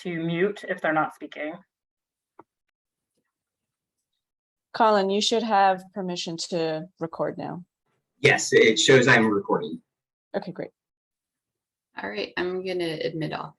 to mute if they're not speaking. Colin, you should have permission to record now. Yes, it shows I'm recording. Okay, great. All right, I'm gonna admit all.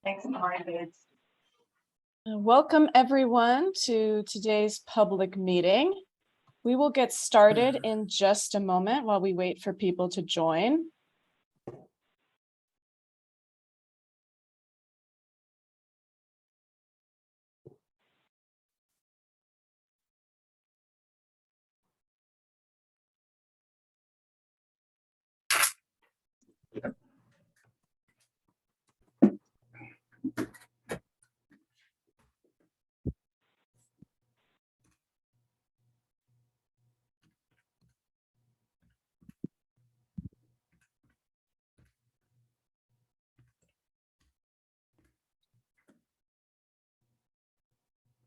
Thanks, Maria. Welcome everyone to today's public meeting. We will get started in just a moment while we wait for people to join.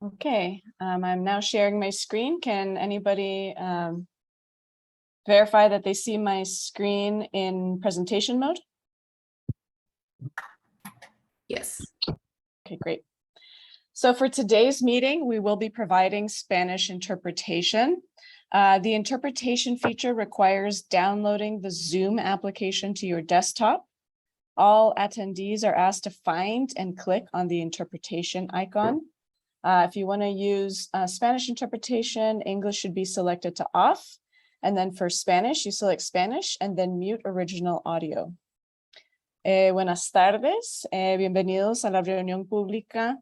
Okay, I'm now sharing my screen. Can anybody verify that they see my screen in presentation mode? Yes. Okay, great. So for today's meeting, we will be providing Spanish interpretation. The interpretation feature requires downloading the Zoom application to your desktop. All attendees are asked to find and click on the interpretation icon. If you want to use Spanish interpretation, English should be selected to off. And then for Spanish, you select Spanish and then mute original audio. Buenas tardes, bienvenidos a la reunión pública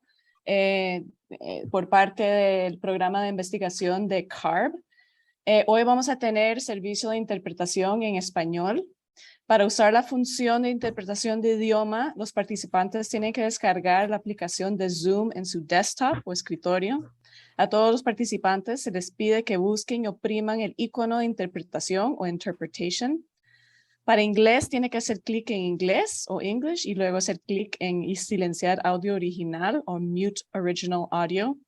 por parte del programa de investigación de CARB. Hoy vamos a tener servicio de interpretación en español. Para usar la función de interpretación de idioma, los participantes tienen que descargar la aplicación de Zoom en su desktop o escritorio. A todos los participantes se les pide que busquen y opriman el icono de interpretación o interpretation. Para inglés, tiene que hacer clic en inglés o English y luego hacer clic en silenciar audio original o mute original audio.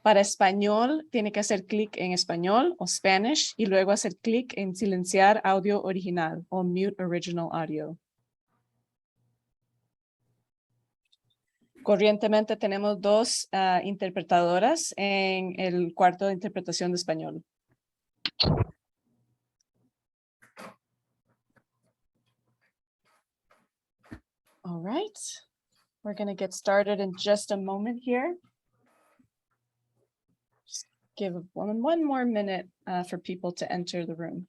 Para español, tiene que hacer clic en español o Spanish y luego hacer clic en silenciar audio original o mute original audio. Corrientemente tenemos dos interpretadoras en el cuarto de interpretación de español. All right, we're going to get started in just a moment here. Just give one more minute for people to enter the room.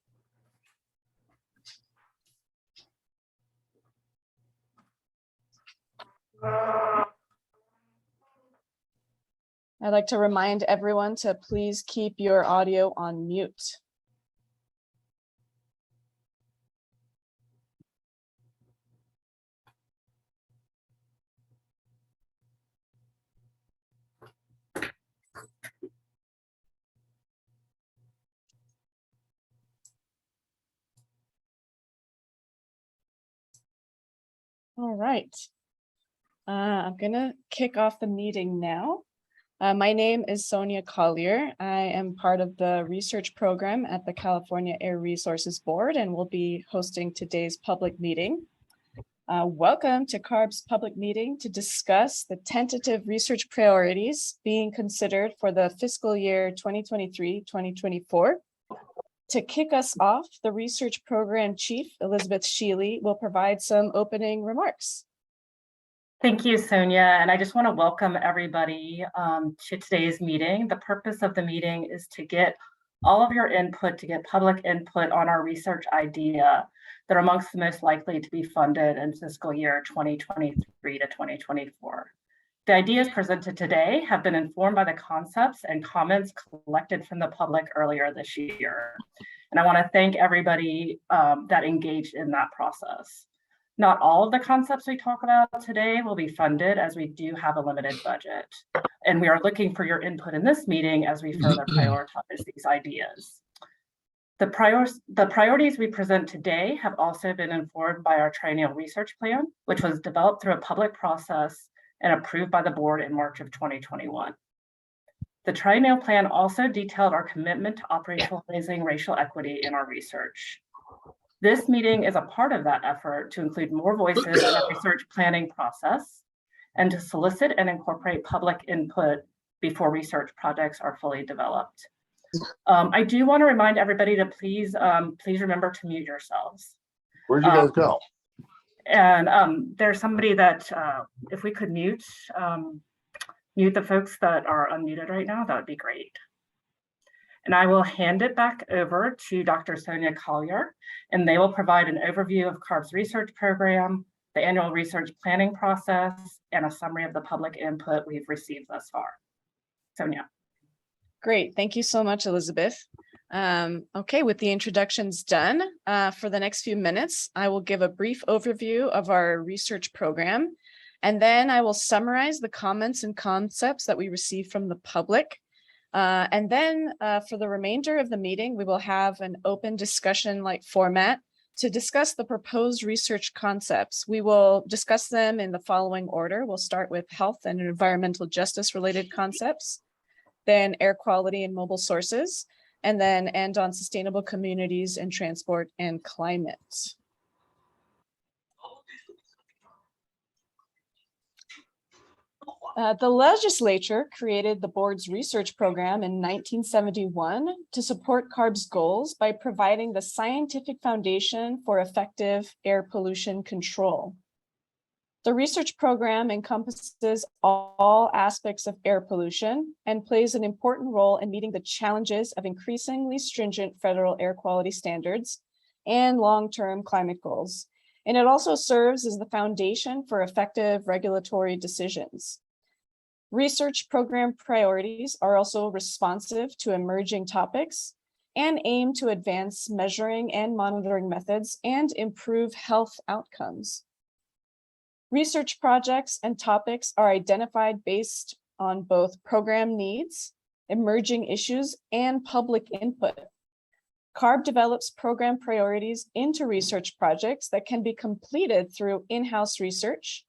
I'd like to remind everyone to please keep your audio on mute. All right, I'm gonna kick off the meeting now. My name is Sonia Collier. I am part of the research program at the California Air Resources Board and will be hosting today's public meeting. Welcome to CARB's public meeting to discuss the tentative research priorities being considered for the fiscal year 2023-2024. To kick us off, the research program chief, Elizabeth Sheely, will provide some opening remarks. Thank you, Sonia. And I just want to welcome everybody to today's meeting. The purpose of the meeting is to get all of your input, to get public input on our research idea that are amongst the most likely to be funded in fiscal year 2023 to 2024. The ideas presented today have been informed by the concepts and comments collected from the public earlier this year. And I want to thank everybody that engaged in that process. Not all of the concepts we talk about today will be funded as we do have a limited budget. And we are looking for your input in this meeting as we further prioritize these ideas. The priorities we present today have also been informed by our triennial research plan, which was developed through a public process and approved by the board in March of 2021. The triennial plan also detailed our commitment to operationalizing racial equity in our research. This meeting is a part of that effort to include more voices in the research planning process and to solicit and incorporate public input before research projects are fully developed. I do want to remind everybody to please remember to mute yourselves. Where'd you guys go? And there's somebody that if we could mute the folks that are unmuted right now, that would be great. And I will hand it back over to Dr. Sonia Collier, and they will provide an overview of CARB's research program, the annual research planning process, and a summary of the public input we've received thus far. Sonia. Great. Thank you so much, Elizabeth. Okay, with the introductions done, for the next few minutes, I will give a brief overview of our research program, and then I will summarize the comments and concepts that we received from the public. And then for the remainder of the meeting, we will have an open discussion-like format to discuss the proposed research concepts. We will discuss them in the following order. We'll start with health and environmental justice related concepts, then air quality and mobile sources, and then end on sustainable communities and transport and climate. The legislature created the board's research program in 1971 to support CARB's goals by providing the scientific foundation for effective air pollution control. The research program encompasses all aspects of air pollution and plays an important role in meeting the challenges of increasingly stringent federal air quality standards and long-term climate goals. And it also serves as the foundation for effective regulatory decisions. Research program priorities are also responsive to emerging topics and aim to advance measuring and monitoring methods and improve health outcomes. Research projects and topics are identified based on both program needs, emerging issues, and public input. CARB develops program priorities into research projects that can be completed through in-house research,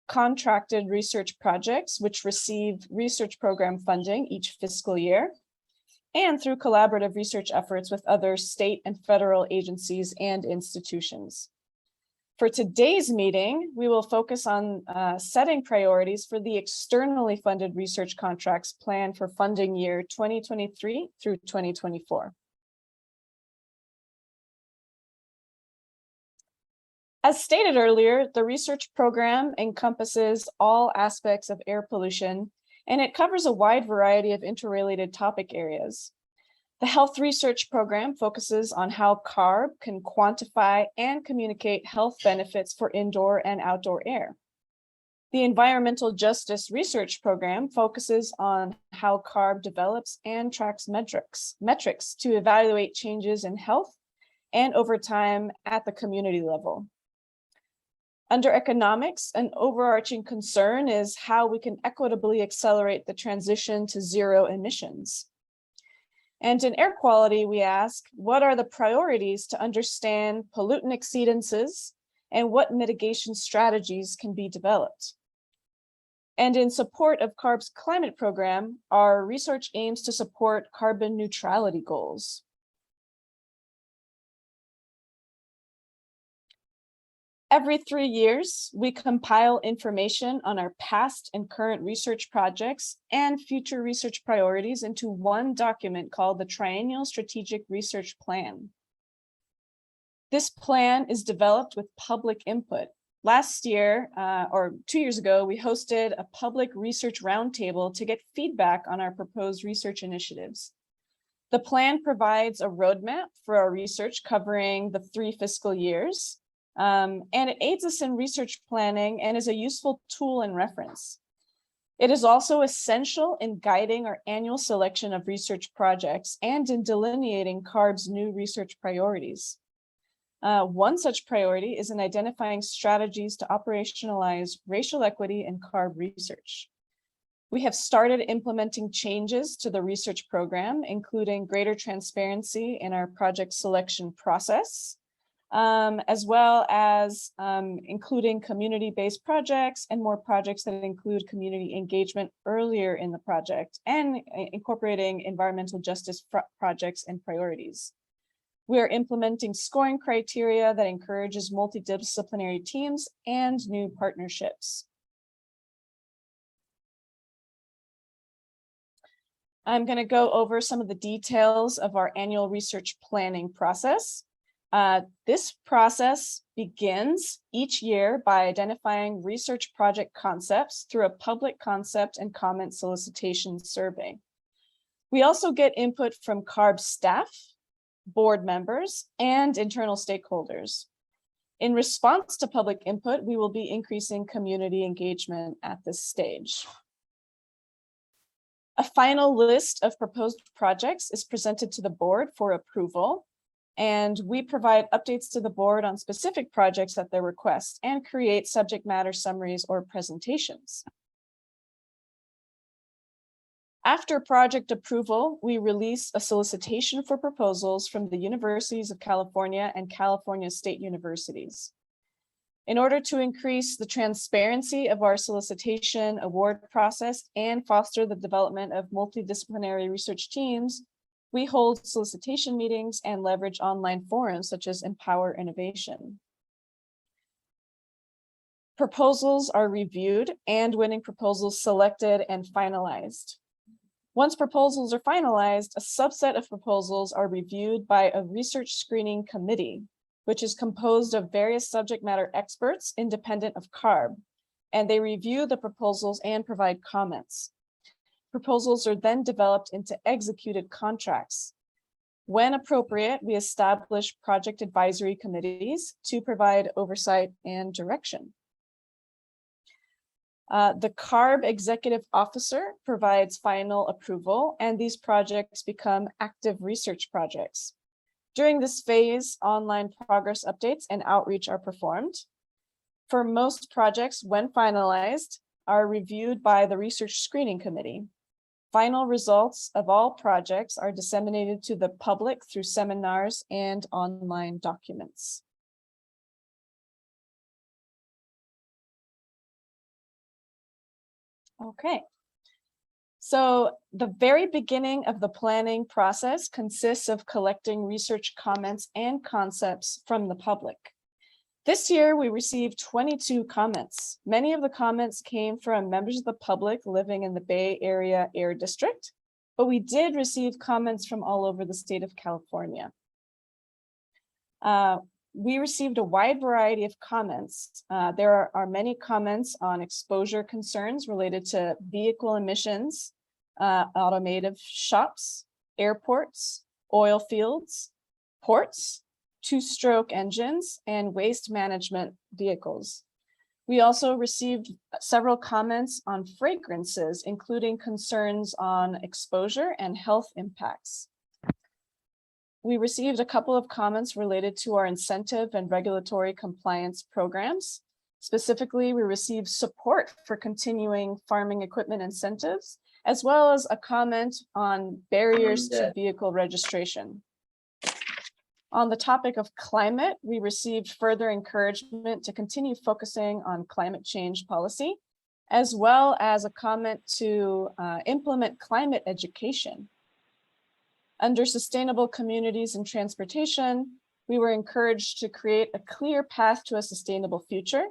contracted research projects, which receive research program funding each fiscal year, and through collaborative research efforts with other state and federal agencies and institutions. For today's meeting, we will focus on setting priorities for the externally funded research contracts planned for funding year 2023 through 2024. As stated earlier, the research program encompasses all aspects of air pollution, and it covers a wide variety of interrelated topic areas. The health research program focuses on how CARB can quantify and communicate health benefits for indoor and outdoor air. The environmental justice research program focuses on how CARB develops and tracks metrics to evaluate changes in health and over time at the community level. Under economics, an overarching concern is how we can equitably accelerate the transition to zero emissions. And in air quality, we ask, what are the priorities to understand pollutant exceedances and what mitigation strategies can be developed? And in support of CARB's climate program, our research aims to support carbon neutrality goals. Every 3 years, we compile information on our past and current research projects and future research priorities into one document called the Triennial Strategic Research Plan. This plan is developed with public input. Last year, or 2 years ago, we hosted a public research roundtable to get feedback on our proposed research initiatives. The plan provides a roadmap for our research covering the 3 fiscal years. And it aids us in research planning and is a useful tool and reference. It is also essential in guiding our annual selection of research projects and in delineating CARB's new research priorities. One such priority is in identifying strategies to operationalize racial equity in CARB research. We have started implementing changes to the research program, including greater transparency in our project selection process, as well as including community-based projects and more projects that include community engagement earlier in the project, and incorporating environmental justice projects and priorities. We are implementing scoring criteria that encourages multidisciplinary teams and new partnerships. I'm going to go over some of the details of our annual research planning process. This process begins each year by identifying research project concepts through a public concept and comment solicitation survey. We also get input from CARB staff, board members, and internal stakeholders. In response to public input, we will be increasing community engagement at this stage. A final list of proposed projects is presented to the board for approval, and we provide updates to the board on specific projects at their request and create subject matter summaries or presentations. After project approval, we release a solicitation for proposals from the Universities of California and California State Universities. In order to increase the transparency of our solicitation award process and foster the development of multidisciplinary research teams, we hold solicitation meetings and leverage online forums such as Empower Innovation. Proposals are reviewed and winning proposals selected and finalized. Once proposals are finalized, a subset of proposals are reviewed by a research screening committee, which is composed of various subject matter experts independent of CARB, and they review the proposals and provide comments. Proposals are then developed into executed contracts. When appropriate, we establish project advisory committees to provide oversight and direction. The CARB executive officer provides final approval, and these projects become active research projects. During this phase, online progress updates and outreach are performed. For most projects, when finalized, are reviewed by the research screening committee. Final results of all projects are disseminated to the public through seminars and online documents. Okay. So the very beginning of the planning process consists of collecting research comments and concepts from the public. This year, we received 22 comments. Many of the comments came from members of the public living in the Bay Area Air District, but we did receive comments from all over the state of California. We received a wide variety of comments. There are many comments on exposure concerns related to vehicle emissions, automotive shops, airports, oil fields, ports, two-stroke engines, and waste management vehicles. We also received several comments on fragrances, including concerns on exposure and health impacts. We received a couple of comments related to our incentive and regulatory compliance programs. Specifically, we received support for continuing farming equipment incentives, as well as a comment on barriers to vehicle registration. On the topic of climate, we received further encouragement to continue focusing on climate change policy, as well as a comment to implement climate education. Under sustainable communities and transportation, we were encouraged to create a clear path to a sustainable future,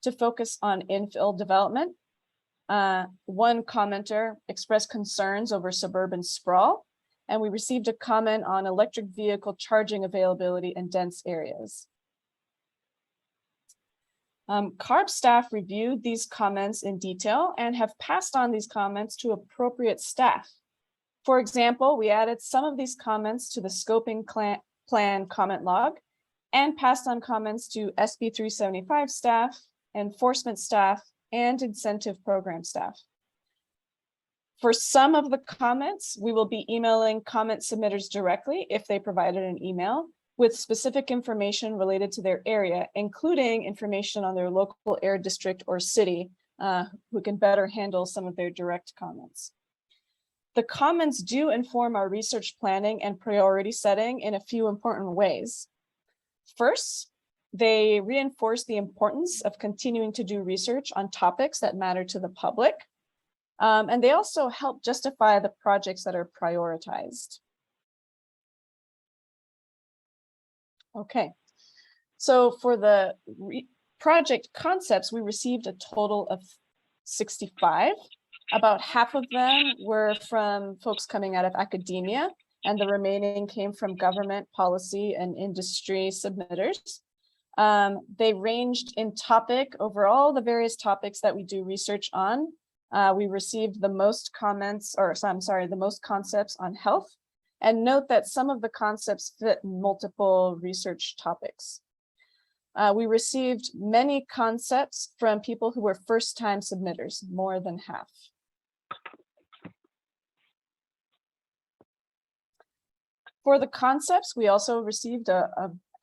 to focus on infill development. One commenter expressed concerns over suburban sprawl, and we received a comment on electric vehicle charging availability in dense areas. CARB staff reviewed these comments in detail and have passed on these comments to appropriate staff. For example, we added some of these comments to the scoping plan comment log and passed on comments to SB 375 staff, enforcement staff, and incentive program staff. For some of the comments, we will be emailing comment submitters directly if they provided an email with specific information related to their area, including information on their local air district or city who can better handle some of their direct comments. The comments do inform our research planning and priority setting in a few important ways. First, they reinforce the importance of continuing to do research on topics that matter to the public. And they also help justify the projects that are prioritized. Okay, so for the project concepts, we received a total of 65. About half of them were from folks coming out of academia, and the remaining came from government, policy, and industry submitters. They ranged in topic over all the various topics that we do research on. We received the most comments, or I'm sorry, the most concepts on health. And note that some of the concepts fit multiple research topics. We received many concepts from people who were first-time submitters, more than half. For the concepts, we also received,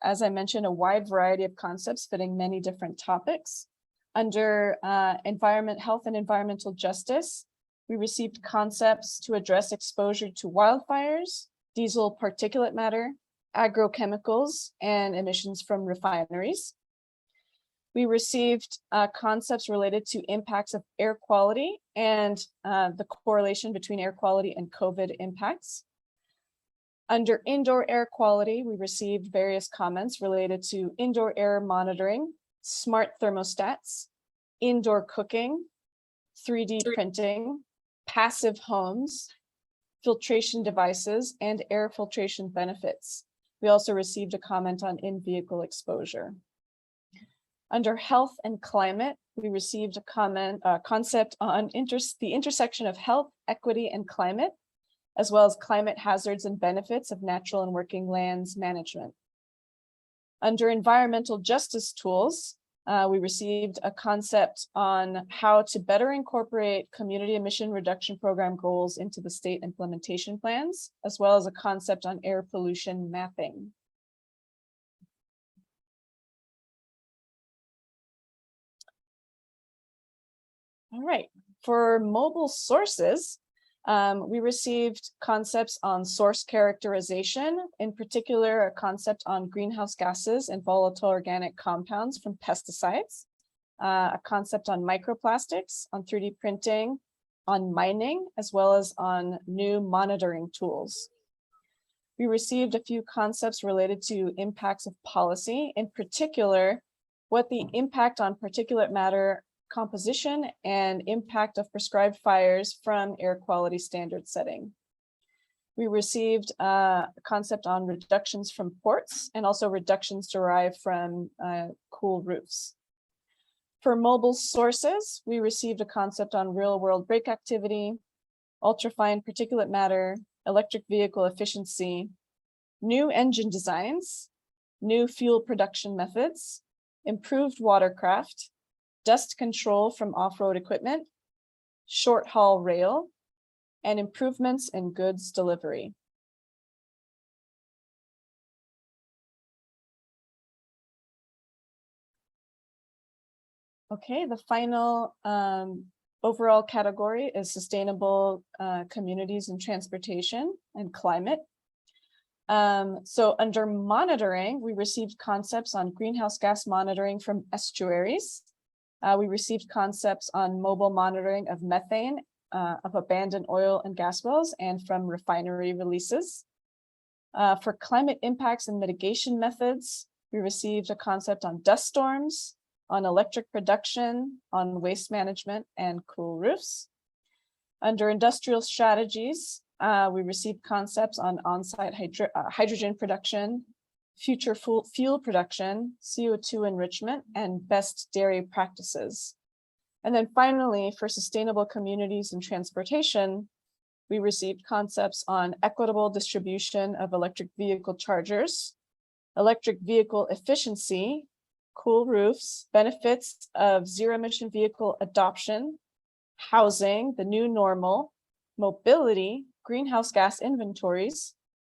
as I mentioned, a wide variety of concepts fitting many different topics. Under environment, health, and environmental justice, we received concepts to address exposure to wildfires, diesel particulate matter, agrochemicals, and emissions from refineries. We received concepts related to impacts of air quality and the correlation between air quality and COVID impacts. Under indoor air quality, we received various comments related to indoor air monitoring, smart thermostats, indoor cooking, 3D printing, passive homes, filtration devices, and air filtration benefits. We also received a comment on in-vehicle exposure. Under health and climate, we received a concept on the intersection of health, equity, and climate, as well as climate hazards and benefits of natural and working lands management. Under environmental justice tools, we received a concept on how to better incorporate community emission reduction program goals into the state implementation plans, as well as a concept on air pollution mapping. All right, for mobile sources, we received concepts on source characterization, in particular, a concept on greenhouse gases and volatile organic compounds from pesticides, a concept on microplastics, on 3D printing, on mining, as well as on new monitoring tools. We received a few concepts related to impacts of policy, in particular, what the impact on particulate matter composition and impact of prescribed fires from air quality standard setting. We received a concept on reductions from ports and also reductions derived from cool roofs. For mobile sources, we received a concept on real world brake activity, ultrafine particulate matter, electric vehicle efficiency, new engine designs, new fuel production methods, improved watercraft, dust control from off-road equipment, short haul rail, and improvements in goods delivery. Okay, the final overall category is sustainable communities and transportation and climate. So under monitoring, we received concepts on greenhouse gas monitoring from estuaries. We received concepts on mobile monitoring of methane, of abandoned oil and gas wells, and from refinery releases. For climate impacts and mitigation methods, we received a concept on dust storms, on electric production, on waste management, and cool roofs. Under industrial strategies, we received concepts on on-site hydrogen production, future fuel production, CO2 enrichment, and best dairy practices. And then finally, for sustainable communities and transportation, we received concepts on equitable distribution of electric vehicle chargers, electric vehicle efficiency, cool roofs, benefits of zero emission vehicle adoption, housing, the new normal, mobility, greenhouse gas inventories,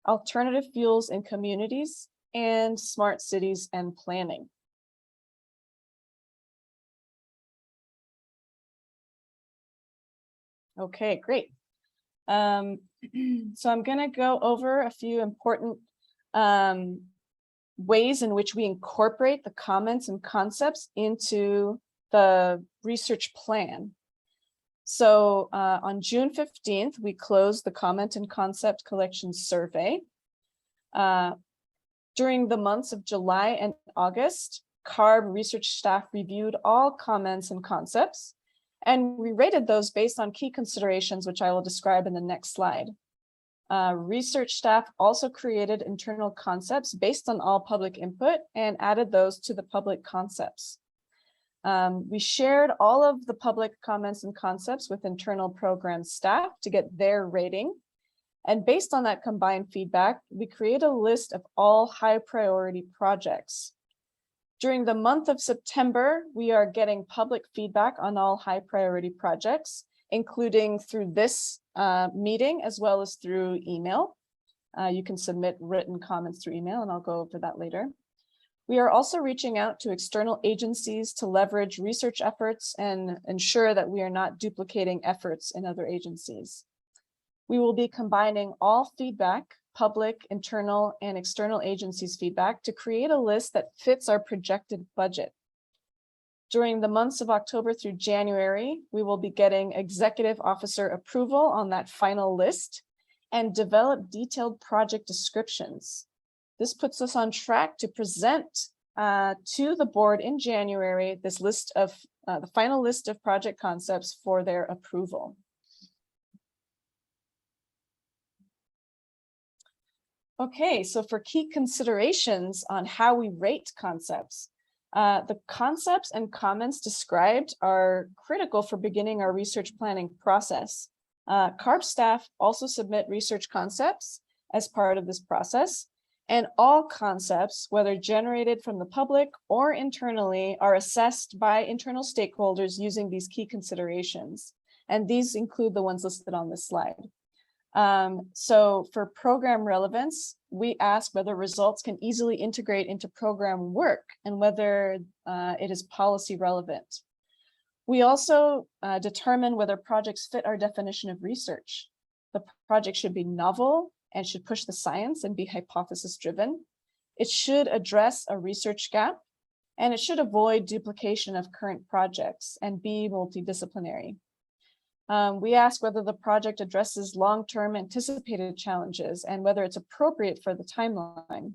alternative fuels in communities, and smart cities and planning. Okay, great. So I'm going to go over a few important ways in which we incorporate the comments and concepts into the research plan. So on June 15th, we closed the comment and concept collection survey. During the months of July and August, CARB research staff reviewed all comments and concepts, and we rated those based on key considerations, which I will describe in the next slide. Research staff also created internal concepts based on all public input and added those to the public concepts. We shared all of the public comments and concepts with internal program staff to get their rating. And based on that combined feedback, we create a list of all high priority projects. During the month of September, we are getting public feedback on all high priority projects, including through this meeting as well as through email. You can submit written comments through email, and I'll go over that later. We are also reaching out to external agencies to leverage research efforts and ensure that we are not duplicating efforts in other agencies. We will be combining all feedback, public, internal, and external agencies feedback to create a list that fits our projected budget. During the months of October through January, we will be getting executive officer approval on that final list and develop detailed project descriptions. This puts us on track to present to the board in January this list of the final list of project concepts for their approval. Okay, so for key considerations on how we rate concepts, the concepts and comments described are critical for beginning our research planning process. CARB staff also submit research concepts as part of this process, and all concepts, whether generated from the public or internally, are assessed by internal stakeholders using these key considerations. And these include the ones listed on this slide. So for program relevance, we ask whether results can easily integrate into program work and whether it is policy relevant. We also determine whether projects fit our definition of research. The project should be novel and should push the science and be hypothesis driven. It should address a research gap, and it should avoid duplication of current projects and be multidisciplinary. We ask whether the project addresses long-term anticipated challenges and whether it's appropriate for the timeline.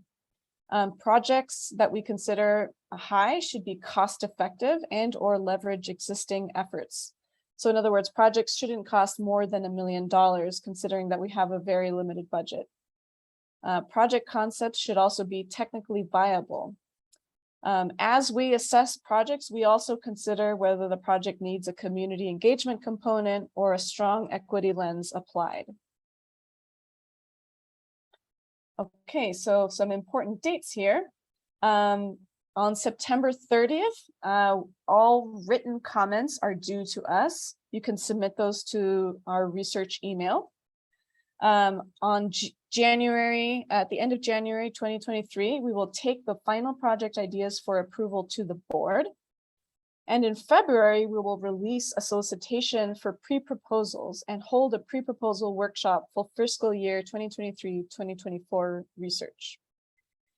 Projects that we consider high should be cost-effective and or leverage existing efforts. So in other words, projects shouldn't cost more than $1 million, considering that we have a very limited budget. Project concepts should also be technically viable. As we assess projects, we also consider whether the project needs a community engagement component or a strong equity lens applied. Okay, so some important dates here. On September 30th, all written comments are due to us. You can submit those to our research email. On January, at the end of January 2023, we will take the final project ideas for approval to the board. And in February, we will release a solicitation for pre-proposals and hold a pre-proposal workshop for fiscal year 2023-2024 research.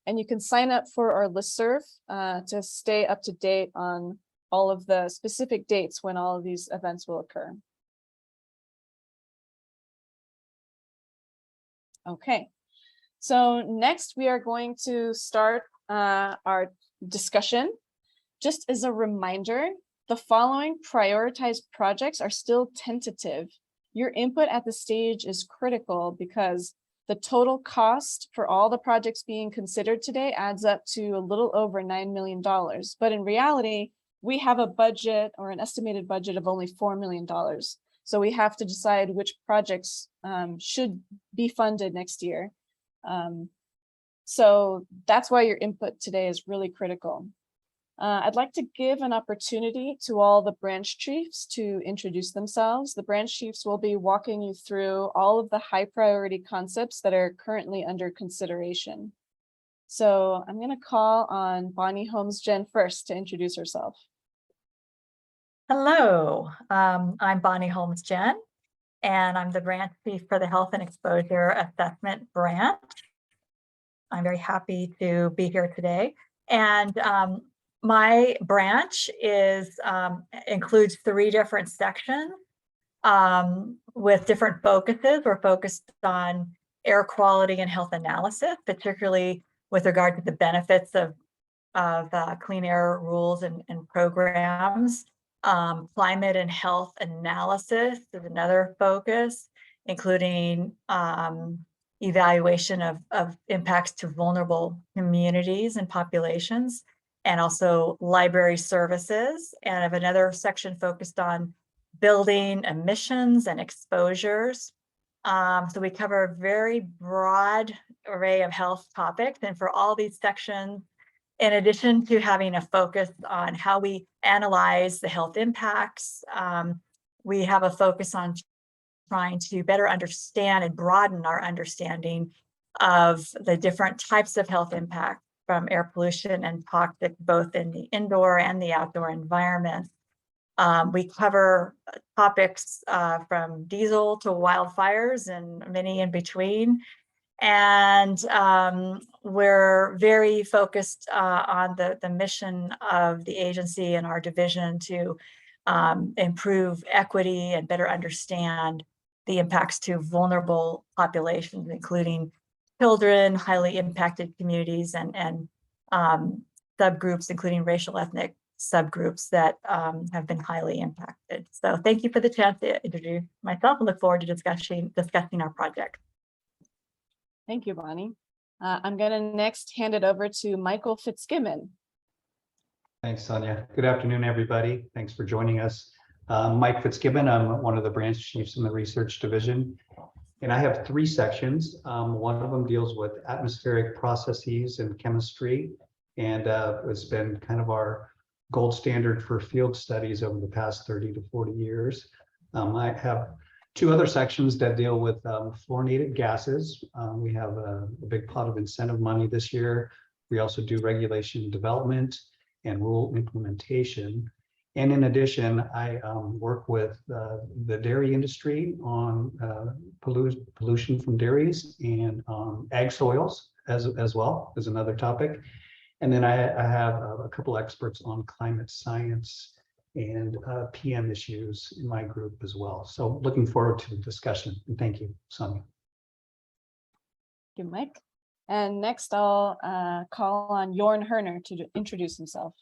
And you can sign up for our listserv to stay up to date on all of the specific dates when all of these events will occur. Okay, so next we are going to start our discussion. Just as a reminder, the following prioritized projects are still tentative. Your input at this stage is critical because the total cost for all the projects being considered today adds up to a little over $9 million. But in reality, we have a budget or an estimated budget of only $4 million. So we have to decide which projects should be funded next year. So that's why your input today is really critical. I'd like to give an opportunity to all the branch chiefs to introduce themselves. The branch chiefs will be walking you through all of the high priority concepts that are currently under consideration. So I'm going to call on Bonnie Holmes-Jen first to introduce herself. Hello, I'm Bonnie Holmes-Jen. and I'm the branch chief for the Health and Exposure Assessment branch. I'm very happy to be here today. And my branch includes 3 different sections with different focuses. We're focused on air quality and health analysis, particularly with regard to the benefits of clean air rules and programs. Climate and health analysis is another focus, including evaluation of impacts to vulnerable communities and populations, and also library services. And I have another section focused on building emissions and exposures. So we cover a very broad array of health topics. And for all these sections, in addition to having a focus on how we analyze the health impacts, we have a focus on trying to better understand and broaden our understanding of the different types of health impact from air pollution and toxic, both in the indoor and the outdoor environment. We cover topics from diesel to wildfires and many in between. And we're very focused on the mission of the agency and our division to improve equity and better understand the impacts to vulnerable populations, including children, highly impacted communities, and subgroups, including racial ethnic subgroups that have been highly impacted. So thank you for the chance to introduce myself and look forward to discussing our project. Thank you, Bonnie. I'm going to next hand it over to Michael Fitzgibbon. Thanks, Sonia. Good afternoon, everybody. Thanks for joining us. Mike Fitzgibbon, I'm one of the branch chiefs in the research division, and I have 3 sections. One of them deals with atmospheric processes and chemistry, and it's been kind of our gold standard for field studies over the past 30 to 40 years. I have 2 other sections that deal with fluorinated gases. We have a big pot of incentive money this year. We also do regulation development and rule implementation. And in addition, I work with the dairy industry on pollution from dairies and ag soils as well as another topic. And then I have a couple experts on climate science and PM issues in my group as well. So looking forward to the discussion. And thank you, Sonia. Thank you, Mike. And next I'll call on Jorn Herner to introduce himself.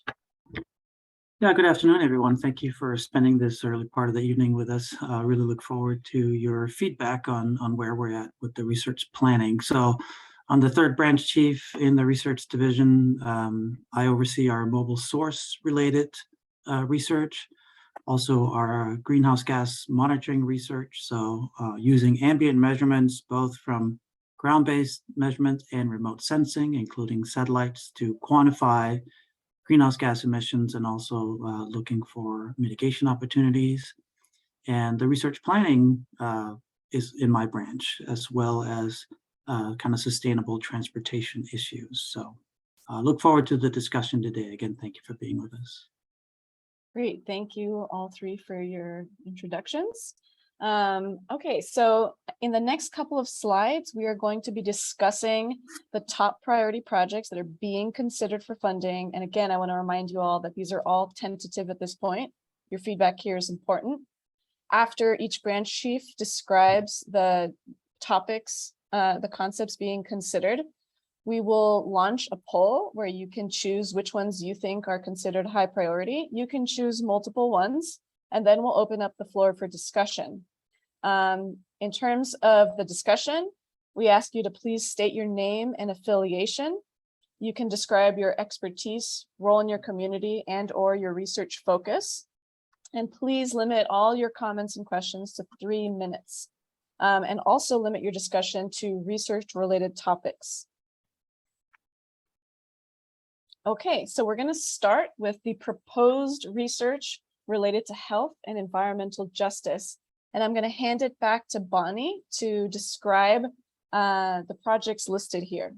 Yeah, good afternoon, everyone. Thank you for spending this early part of the evening with us. Really look forward to your feedback on where we're at with the research planning. So I'm the 3rd branch chief in the research division. I oversee our mobile source related research, also our greenhouse gas monitoring research. So using ambient measurements, both from ground-based measurement and remote sensing, including satellites, to quantify greenhouse gas emissions, and also looking for mitigation opportunities. And the research planning is in my branch, as well as kind of sustainable transportation issues. So look forward to the discussion today. Again, thank you for being with us. Great, thank you all 3 for your introductions. Okay, so in the next couple of slides, we are going to be discussing the top priority projects that are being considered for funding. And again, I want to remind you all that these are all tentative at this point. Your feedback here is important. After each branch chief describes the topics, the concepts being considered, we will launch a poll where you can choose which ones you think are considered high priority. You can choose multiple ones, and then we'll open up the floor for discussion. In terms of the discussion, we ask you to please state your name and affiliation. You can describe your expertise, role in your community, and/or your research focus. And please limit all your comments and questions to 3 minutes. And also limit your discussion to research-related topics. Okay, so we're going to start with the proposed research related to health and environmental justice. And I'm going to hand it back to Bonnie to describe the projects listed here.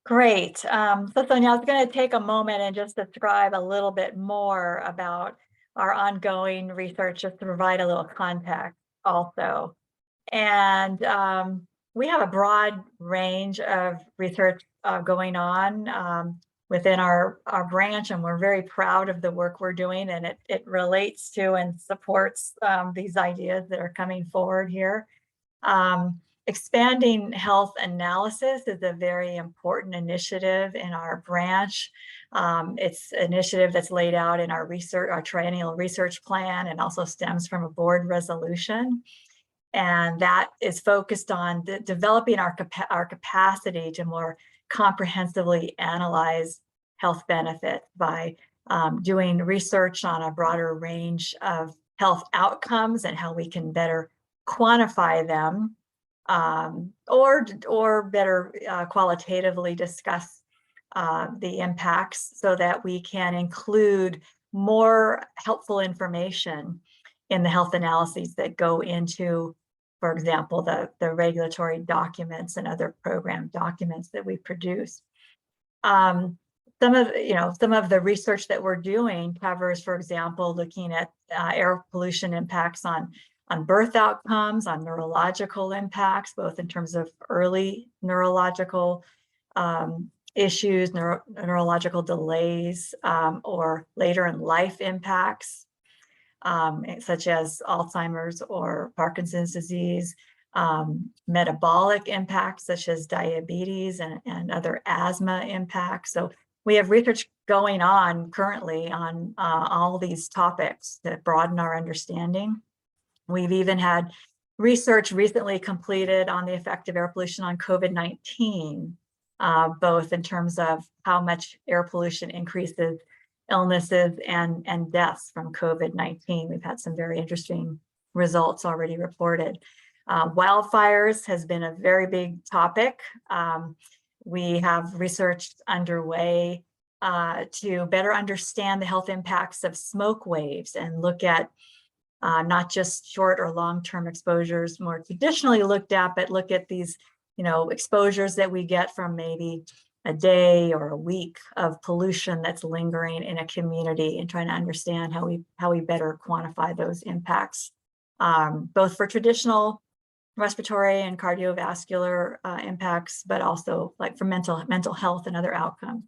Great. So Sonia, I was going to take a moment and just describe a little bit more about our ongoing research, just to provide a little context. also. And we have a broad range of research going on within our branch, and we're very proud of the work we're doing, and it relates to and supports these ideas that are coming forward here. Expanding health analysis is a very important initiative in our branch. It's an initiative that's laid out in our triennial research plan, and also stems from a board resolution. And that is focused on developing our capacity to more comprehensively analyze health benefits by doing research on a broader range of health outcomes and how we can better quantify them, or better qualitatively discuss the impacts, so that we can include more helpful information in the health analyses that go into, for example, the regulatory documents and other program documents that we produce. Some of the research that we're doing covers, for example, looking at air pollution impacts on birth outcomes, on neurological impacts, both in terms of early neurological issues, neurological delays, or later in life impacts, such as Alzheimer's or Parkinson's disease, metabolic impacts such as diabetes and other asthma impacts. So we have research going on currently on all these topics that broaden our understanding. We've even had research recently completed on the effect of air pollution on COVID-19, both in terms of how much air pollution increases illnesses and deaths from COVID-19. We've had some very interesting results already reported. Wildfires has been a very big topic. We have research underway to better understand the health impacts of smoke waves and look at not just short or long-term exposures more traditionally looked at, but look at these, exposures that we get from maybe a day or a week of pollution that's lingering in a community, and trying to understand how we better quantify those impacts, both for traditional respiratory and cardiovascular impacts, but also like for mental health and other outcomes.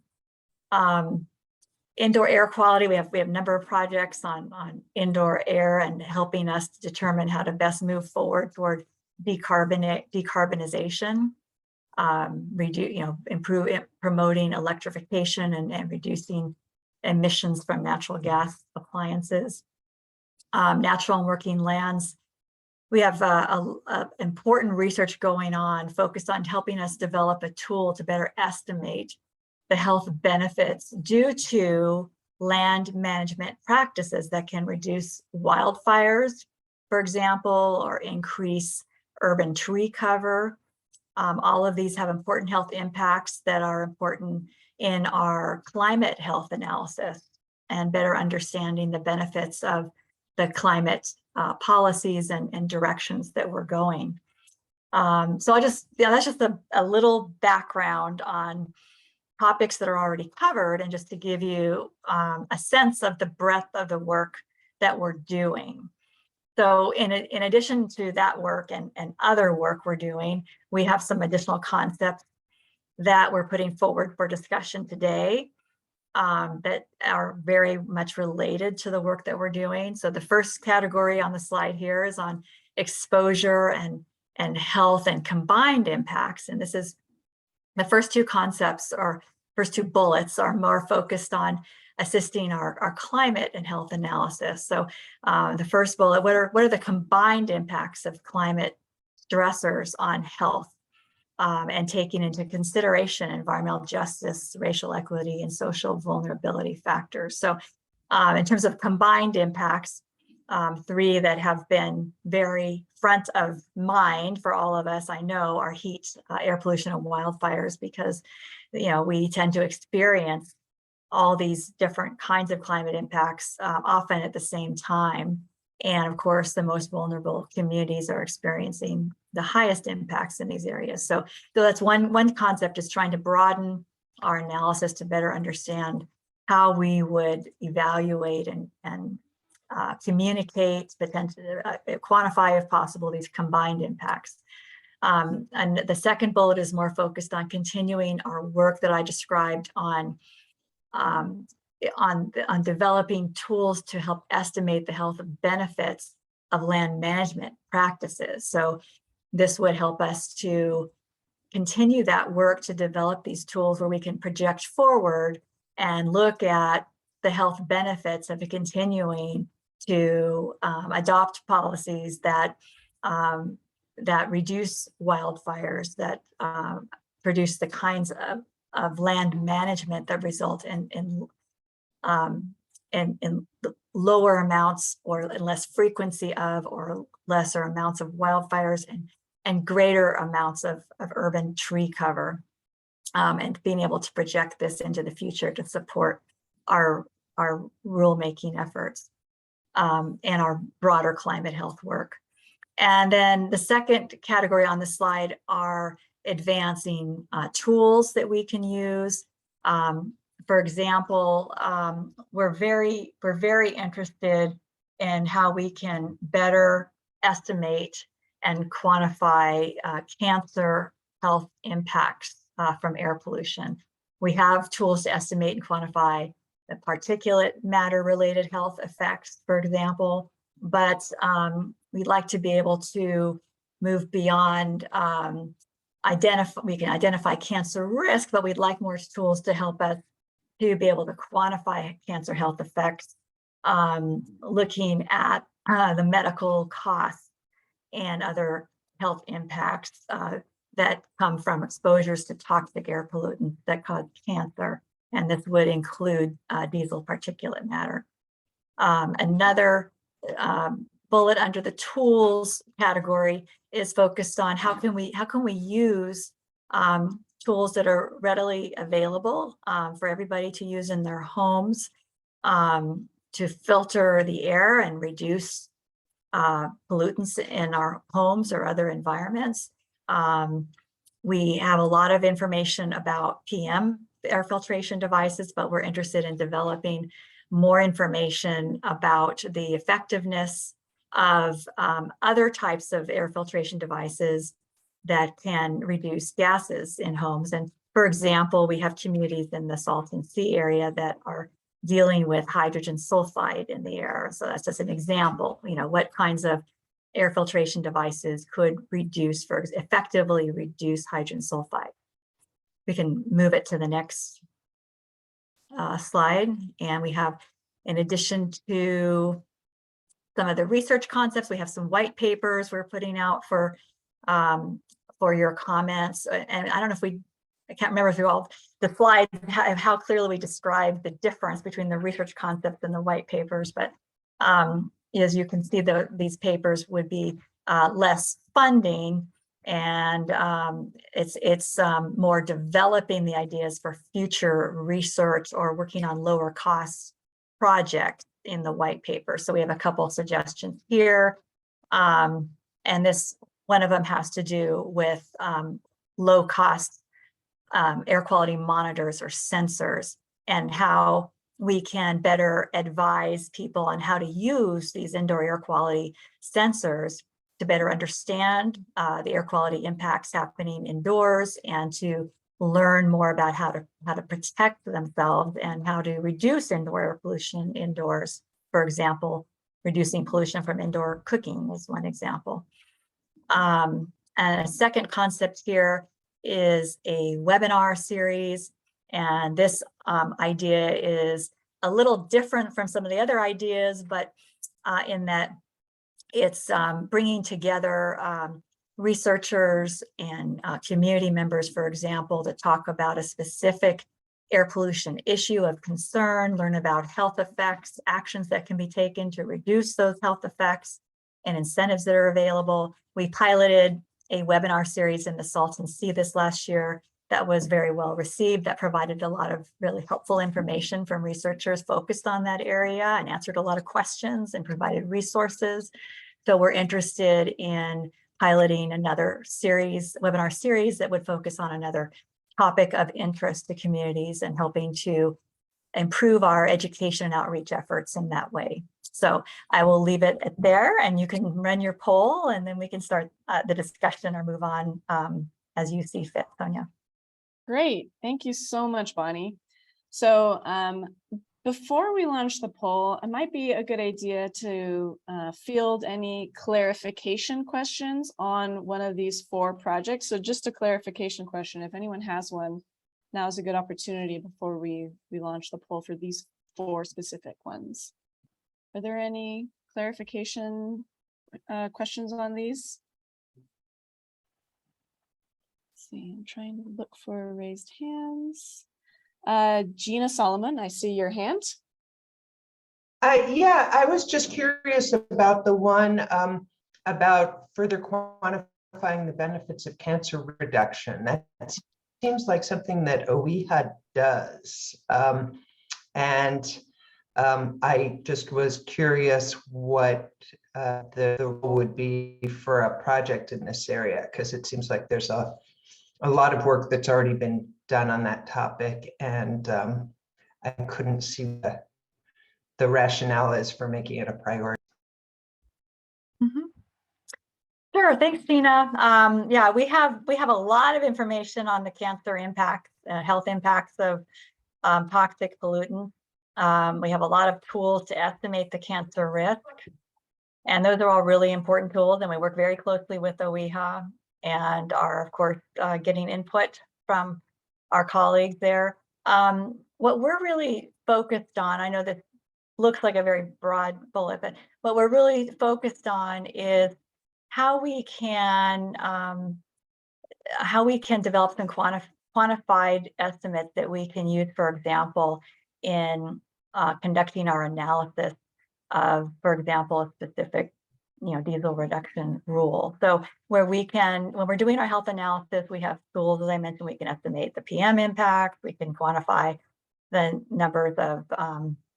Indoor air quality, we have a number of projects on indoor air and helping us to determine how to best move forward toward decarbonization, promoting electrification and reducing emissions from natural gas appliances. Natural and working lands. We have important research going on focused on helping us develop a tool to better estimate the health benefits due to land management practices that can reduce wildfires, for example, or increase urban tree cover. All of these have important health impacts that are important in our climate health analysis and better understanding the benefits of the climate policies and directions that we're going. So that's just a little background on topics that are already covered, and just to give you a sense of the breadth of the work that we're doing. So in addition to that work and other work we're doing, we have some additional concepts that we're putting forward for discussion today that are very much related to the work that we're doing. So the first category on the slide here is on exposure and health and combined impacts. And this is the first two concepts, or first two bullets, are more focused on assisting our climate and health analysis. So the first bullet, what are the combined impacts of climate stressors on health, and taking into consideration environmental justice, racial equity, and social vulnerability factors. So in terms of combined impacts, three that have been very front of mind for all of us, I know, are heat, air pollution, and wildfires, because we tend to experience all these different kinds of climate impacts often at the same time. And of course, the most vulnerable communities are experiencing the highest impacts in these areas. So that's one concept, is trying to broaden our analysis to better understand how we would evaluate and communicate, potentially quantify if possible these combined impacts. And the second bullet is more focused on continuing our work that I described on developing tools to help estimate the health benefits of land management practices. So this would help us to continue that work to develop these tools where we can project forward and look at the health benefits of continuing to adopt policies that that reduce wildfires, that produce the kinds of land management that result in lower amounts or less frequency of or lesser amounts of wildfires and greater amounts of urban tree cover, and being able to project this into the future to support our rulemaking efforts and our broader climate health work. And then the second category on the slide are advancing tools that we can use. For example, we're very interested in how we can better estimate and quantify cancer health impacts from air pollution. We have tools to estimate and quantify the particulate matter related health effects, for example, but we'd like to be able to move beyond we can identify cancer risk, but we'd like more tools to help us to be able to quantify cancer health effects, looking at the medical costs and other health impacts that come from exposures to toxic air pollutants that cause cancer. And this would include diesel particulate matter. Another bullet under the tools category is focused on how can we use tools that are readily available for everybody to use in their homes to filter the air and reduce pollutants in our homes or other environments. We have a lot of information about PM air filtration devices, but we're interested in developing more information about the effectiveness of other types of air filtration devices that can reduce gases in homes. And for example, we have communities in the Salton Sea area that are dealing with hydrogen sulfide in the air. So that's just an example, what kinds of air filtration devices could effectively reduce hydrogen sulfide. We can move it to the next slide. And we have, in addition to some of the research concepts, we have some white papers we're putting out for your comments. And I don't know if I can't remember through all the slides how clearly we describe the difference between the research concepts and the white papers, but as you can see, these papers would be less funding, and it's more developing the ideas for future research or working on lower cost projects in the white paper. So we have a couple of suggestions here, and one of them has to do with low cost air quality monitors or sensors, and how we can better advise people on how to use these indoor air quality sensors to better understand the air quality impacts happening indoors, and to learn more about how to protect themselves and how to reduce indoor air pollution indoors. For example, reducing pollution from indoor cooking is one example. And a second concept here is a webinar series. And this idea is a little different from some of the other ideas, but in that it's bringing together researchers and community members, for example, to talk about a specific air pollution issue of concern, learn about health effects, actions that can be taken to reduce those health effects, and incentives that are available. We piloted a webinar series in the Salton Sea this last year that was very well received, that provided a lot of really helpful information from researchers focused on that area and answered a lot of questions and provided resources. So we're interested in piloting another webinar series that would focus on another topic of interest to communities and helping to improve our education and outreach efforts in that way. So I will leave it at there, and you can run your poll, and then we can start the discussion or move on as you see fit, Sonia. Great. Thank you so much, Bonnie. So before we launch the poll, it might be a good idea to field any clarification questions on one of these 4 projects. So just a clarification question, if anyone has one, now is a good opportunity before we launch the poll for these 4 specific ones. Are there any clarification questions on these? Let's see, I'm trying to look for raised hands. Gina Solomon, I see your hand. Yeah, I was just curious about the one about further quantifying the benefits of cancer reduction. That seems like something that OEHA does. I just was curious what the role would be for a project in this area, because it seems like there's a lot of work that's already been done on that topic, and I couldn't see the rationale is for making it a priority. Sure, thanks, Gina. Yeah, we have a lot of information on the cancer impacts, health impacts of toxic pollutants. We have a lot of tools to estimate the cancer risk, and those are all really important tools, and we work very closely with OEHA and are, of course, getting input from our colleagues there. What we're really focused on, I know this looks like a very broad bullet, but what we're really focused on is how we can develop some quantified estimates that we can use, for example, in conducting our analysis of, for example, a specific diesel reduction rule. So when we're doing our health analysis, we have tools, as I mentioned. We can estimate the PM impact, we can quantify the numbers of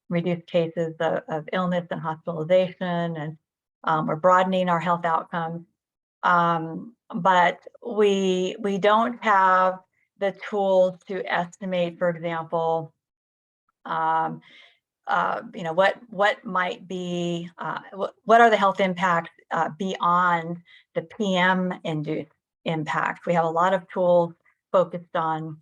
reduced cases of illness and hospitalization, and we're broadening our health outcomes. But we don't have the tools to estimate, for example, what might be, what are the health impacts beyond the PM induced impact. We have a lot of tools focused on,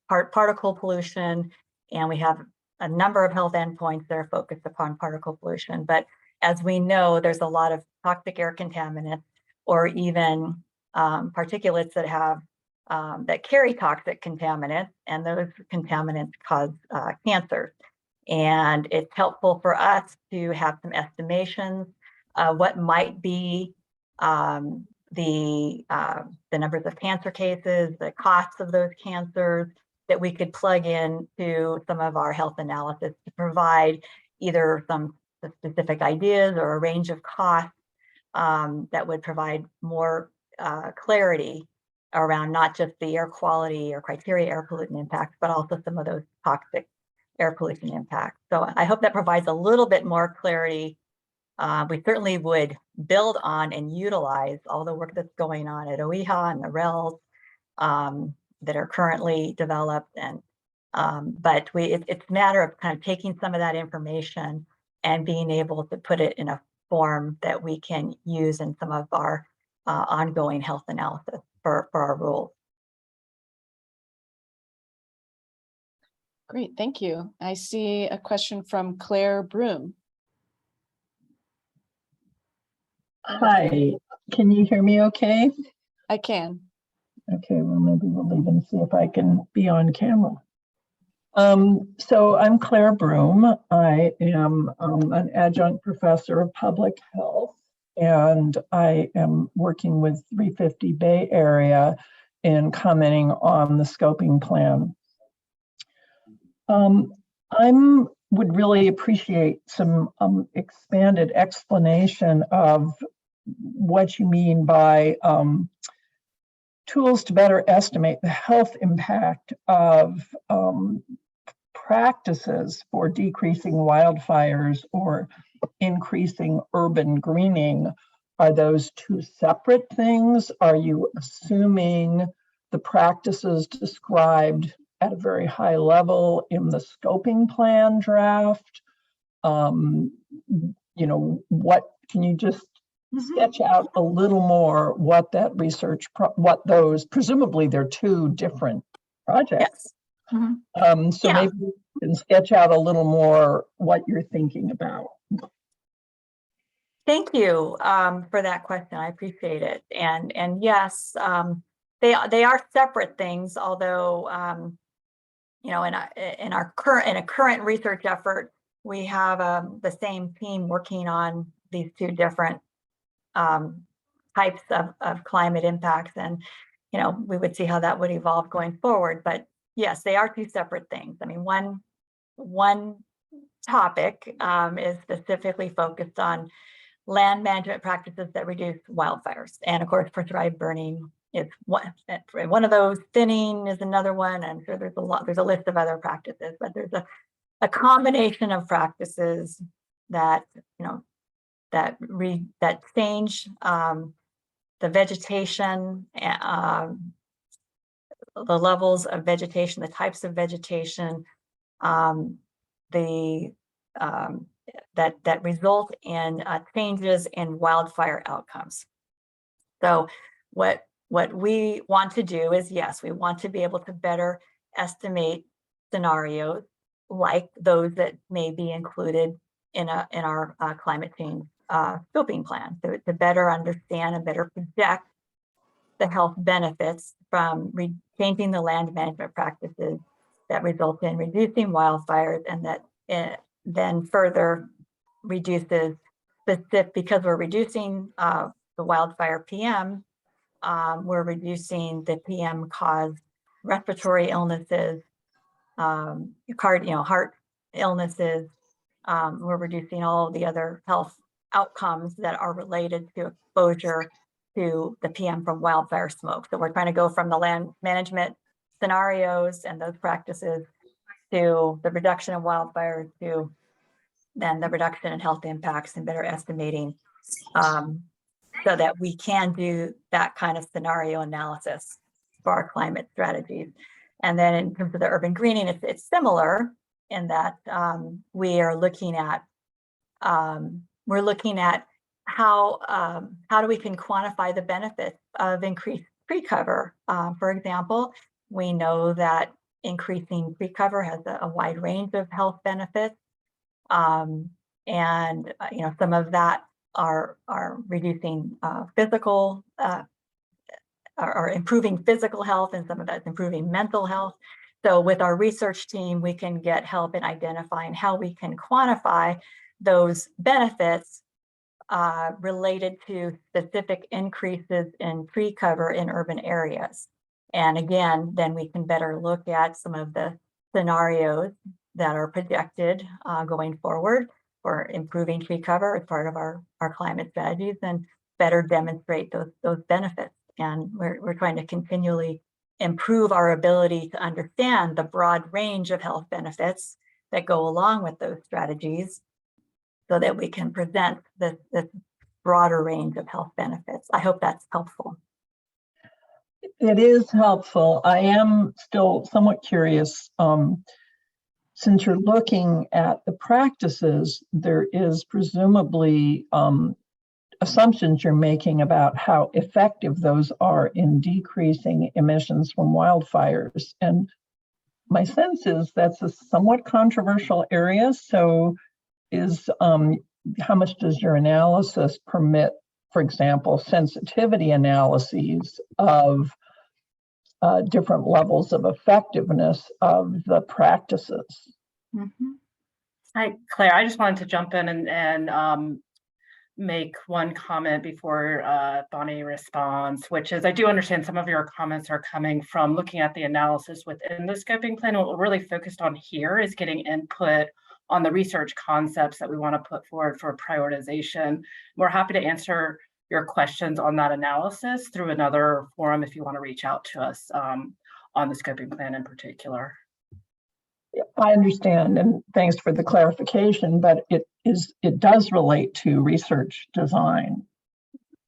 particle pollution, and we have a number of health endpoints that are focused upon particle pollution. But as we know, there's a lot of toxic air contaminants, or even particulates that have that carry toxic contaminants, and those contaminants cause cancers. And it's helpful for us to have some estimations what might be the numbers of cancer cases, the costs of those cancers, that we could plug in to some of our health analysis to provide either some specific ideas or a range of costs that would provide more clarity around not just the air quality or criteria air pollutant impacts, but also some of those toxic air pollution impacts. So I hope that provides a little bit more clarity. We certainly would build on and utilize all the work that's going on at OEHA and the RELs that are currently developed. And but it's a matter of kind of taking some of that information and being able to put it in a form that we can use in some of our ongoing health analysis for our rules. Great, thank you. I see a question from Claire Broom. Hi, can you hear me okay? I can. Okay, well, maybe we'll leave and see if I can be on camera. So I'm Claire Broom. I am an adjunct professor of public health, and I am working with 350 Bay Area in commenting on the scoping plan. I would really appreciate some expanded explanation of what you mean by tools to better estimate the health impact of practices for decreasing wildfires or increasing urban greening. Are those two separate things? Are you assuming the practices described at a very high level in the scoping plan draft. What can you just sketch out a little more what that research, what those, presumably they're two different projects. Yes. So maybe you can sketch out a little more what you're thinking about. Thank you for that question. I appreciate it. And yes, they are separate things, although in a current research effort, we have the same team working on these two different types of climate impacts, and we would see how that would evolve going forward. But yes, they are two separate things. I mean, one topic is specifically focused on land management practices that reduce wildfires, and of course, prescribed burning is one of those. Thinning is another one. I'm sure there's a list of other practices, but there's a combination of practices that that change the vegetation, the levels of vegetation, the types of vegetation, that result in changes in wildfire outcomes. So what we want to do is, yes, we want to be able to better estimate scenarios like those that may be included in our climate change scoping plan, to better understand and better project the health benefits from changing the land management practices that result in reducing wildfires, and that then further reduces because we're reducing the wildfire PM, we're reducing the PM caused respiratory illnesses, heart illnesses. We're reducing all of the other health outcomes that are related to exposure to the PM from wildfire smoke. So we're trying to go from the land management scenarios and those practices to the reduction of wildfires, to then the reduction in health impacts and better estimating, so that we can do that kind of scenario analysis for our climate strategies. And then in terms of the urban greening, it's similar in that we're looking at how do we can quantify the benefits of increased tree cover. For example, we know that increasing tree cover has a wide range of health benefits, and some of that are reducing physical or improving physical health, and some of that's improving mental health. So with our research team, we can get help in identifying how we can quantify those benefits related to specific increases in tree cover in urban areas. And again, then we can better look at some of the scenarios that are projected going forward for improving tree cover as part of our climate strategies, and better demonstrate those benefits. And we're trying to continually improve our ability to understand the broad range of health benefits that go along with those strategies, so that we can present this broader range of health benefits. I hope that's helpful. It is helpful. I am still somewhat curious. Since you're looking at the practices, there is presumably assumptions you're making about how effective those are in decreasing emissions from wildfires. And my sense is that's a somewhat controversial area. So how much does your analysis permit, for example, sensitivity analyses of different levels of effectiveness of the practices? Mm-hmm. Hi, Claire. I just wanted to jump in and make one comment before Bonnie responds, which is I do understand some of your comments are coming from looking at the analysis within the scoping plan. What we're really focused on here is getting input on the research concepts that we want to put forward for prioritization. We're happy to answer your questions on that analysis through another forum if you want to reach out to us on the scoping plan in particular. I understand, and thanks for the clarification, but it does relate to research design,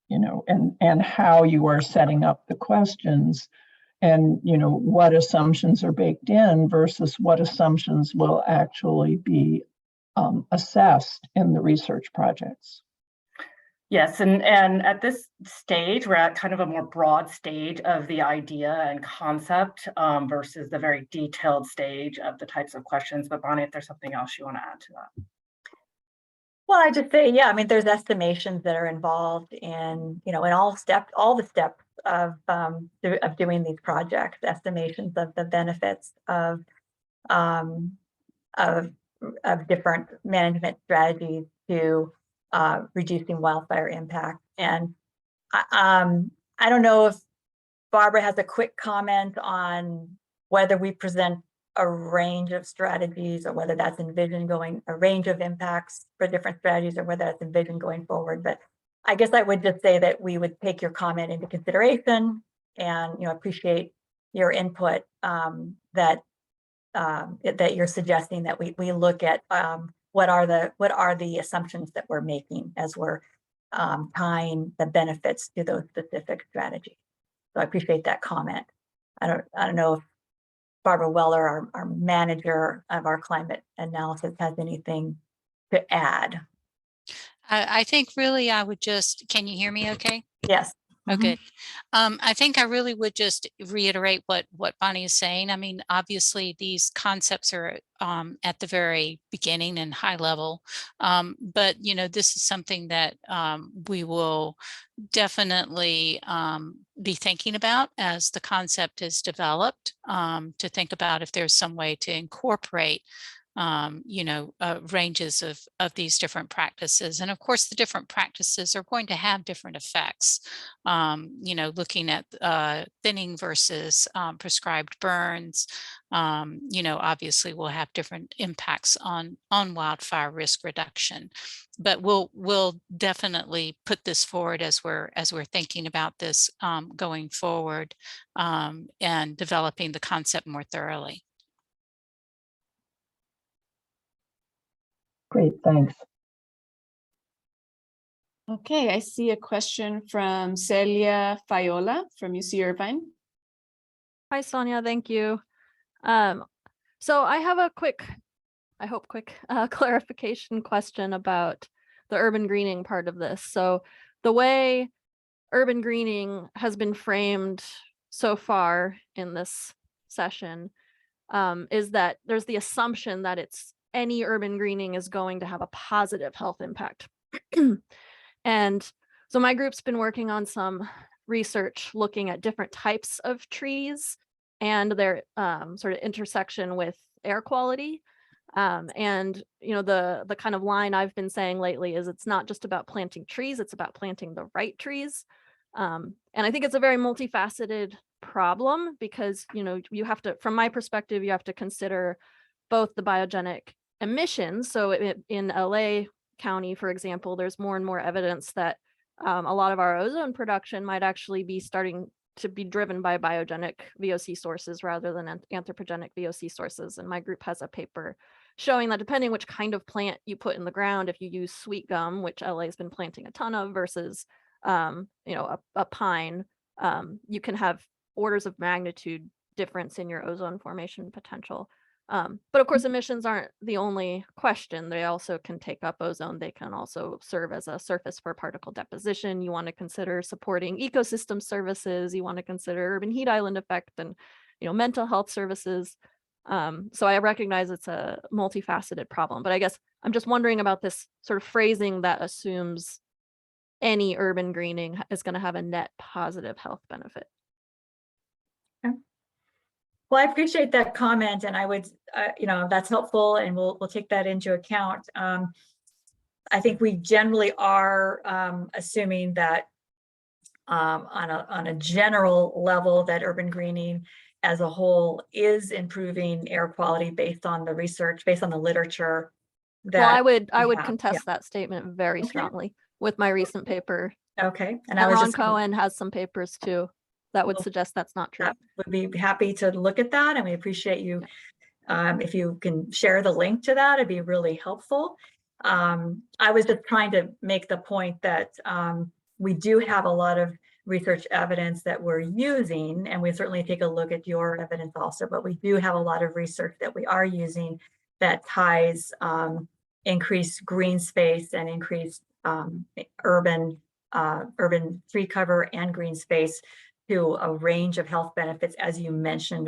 and how you are setting up the questions. and what assumptions are baked in versus what assumptions will actually be assessed in the research projects. Yes, and at this stage, we're at kind of a more broad stage of the idea and concept versus the very detailed stage of the types of questions. But Bonnie, if there's something else you want to add to that. Well, I just say, yeah, I mean, there's estimations that are involved in, in all the steps of doing these projects, estimations of the benefits of different management strategies to reducing wildfire impact. And I don't know if Barbara has a quick comment on whether we present a range of strategies or whether that's envisioned going a range of impacts for different strategies or whether that's envisioned going forward. But I guess I would just say that we would take your comment into consideration and appreciate your input that you're suggesting that we look at what are the assumptions that we're making as we're tying the benefits to those specific strategies. So I appreciate that comment. I don't know if Barbara Weller, our manager of our climate analysis, has anything to add. I think really I would just, can you hear me okay? Yes. Oh, good. I think I really would just reiterate what Bonnie is saying. I mean, obviously these concepts are at the very beginning and high level, but this is something that we will definitely be thinking about as the concept is developed, to think about if there's some way to incorporate ranges of these different practices. And of course, the different practices are going to have different effects. Looking at thinning versus prescribed burns, obviously we'll have different impacts on wildfire risk reduction. But we'll definitely put this forward as we're thinking about this going forward and developing the concept more thoroughly. Great, thanks. Okay, I see a question from Celia Fayola from UC Irvine. Hi, Sonia, thank you. So I have a quick clarification question about the urban greening part of this. So the way urban greening has been framed so far in this session is that there's the assumption that any urban greening is going to have a positive health impact. And so my group's been working on some research looking at different types of trees and their sort of intersection with air quality. And the kind of line I've been saying lately is it's not just about planting trees, it's about planting the right trees. And I think it's a very multifaceted problem because you have to, from my perspective, you have to consider both the biogenic emissions. So in LA County, for example, there's more and more evidence that a lot of our ozone production might actually be starting to be driven by biogenic VOC sources rather than anthropogenic VOC sources. And my group has a paper showing that depending which kind of plant you put in the ground, if you use sweet gum, which LA has been planting a ton of, versus a pine, you can have orders of magnitude difference in your ozone formation potential. But of course, emissions aren't the only question. They also can take up ozone. They can also serve as a surface for particle deposition. You want to consider supporting ecosystem services. You want to consider urban heat island effect and mental health services. So I recognize it's a multifaceted problem, but I guess I'm just wondering about this sort of phrasing that assumes any urban greening is going to have a net positive health benefit. Well, I appreciate that comment, and I would, that's helpful, and we'll take that into account. I think we generally are assuming that on a general level that urban greening as a whole is improving air quality based on the research, based on the literature. Well, I would contest that statement very strongly with my recent paper. Okay, and Ron Cohen has some papers too that would suggest that's not true. Would be happy to look at that, and we appreciate you. If you can share the link to that, it'd be really helpful. I was just trying to make the point that we do have a lot of research evidence that we're using, and we certainly take a look at your evidence also, but we do have a lot of research that we are using that ties increased green space and increased urban tree cover and green space to a range of health benefits, as you mentioned,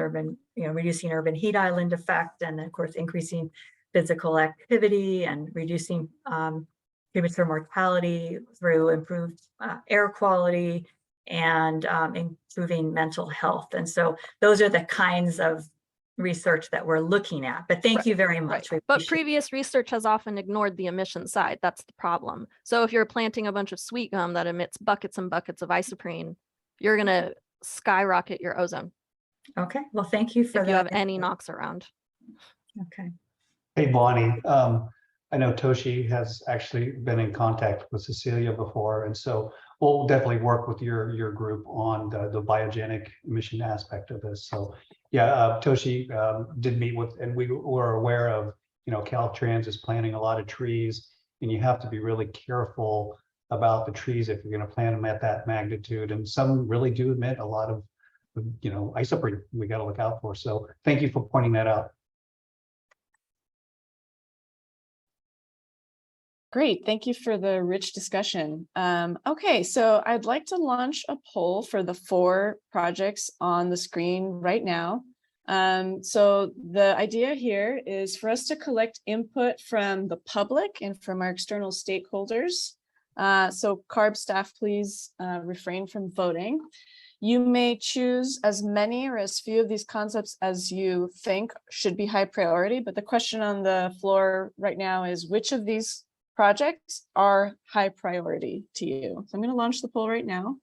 reducing urban heat island effect, and of course, increasing physical activity and reducing premature mortality through improved air quality and improving mental health. And so those are the kinds of research that we're looking at. But thank you very much. Right. But previous research has often ignored the emission side. That's the problem. So if you're planting a bunch of sweet gum that emits buckets and buckets of isoprene, you're going to skyrocket your ozone. Okay. Well, thank you for if that. you have any NOx around. Okay. Hey, Bonnie, I know Toshi has actually been in contact with Cecilia before, and so we'll definitely work with your group on the biogenic emission aspect of this. So yeah, Toshi did meet with, and we were aware of, Caltrans is planting a lot of trees, and you have to be really careful about the trees if you're going to plant them at that magnitude. And some really do emit a lot of, isoprene we got to look out for. So thank you for pointing that out. Great, thank you for the rich discussion. Okay, so I'd like to launch a poll for the 4 projects on the screen right now. So the idea here is for us to collect input from the public and from our external stakeholders. So CARB staff, please refrain from voting. You may choose as many or as few of these concepts as you think should be high priority, but the question on the floor right now is which of these projects are high priority to you. So I'm going to launch the poll right now.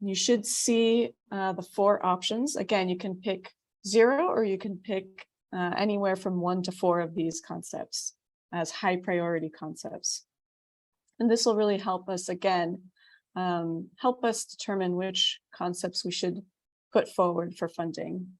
You should see the 4 options. Again, you can pick 0 or you can pick anywhere from 1 to 4 of these concepts as high priority concepts. And this will really help us, again, help us determine which concepts we should put forward for funding.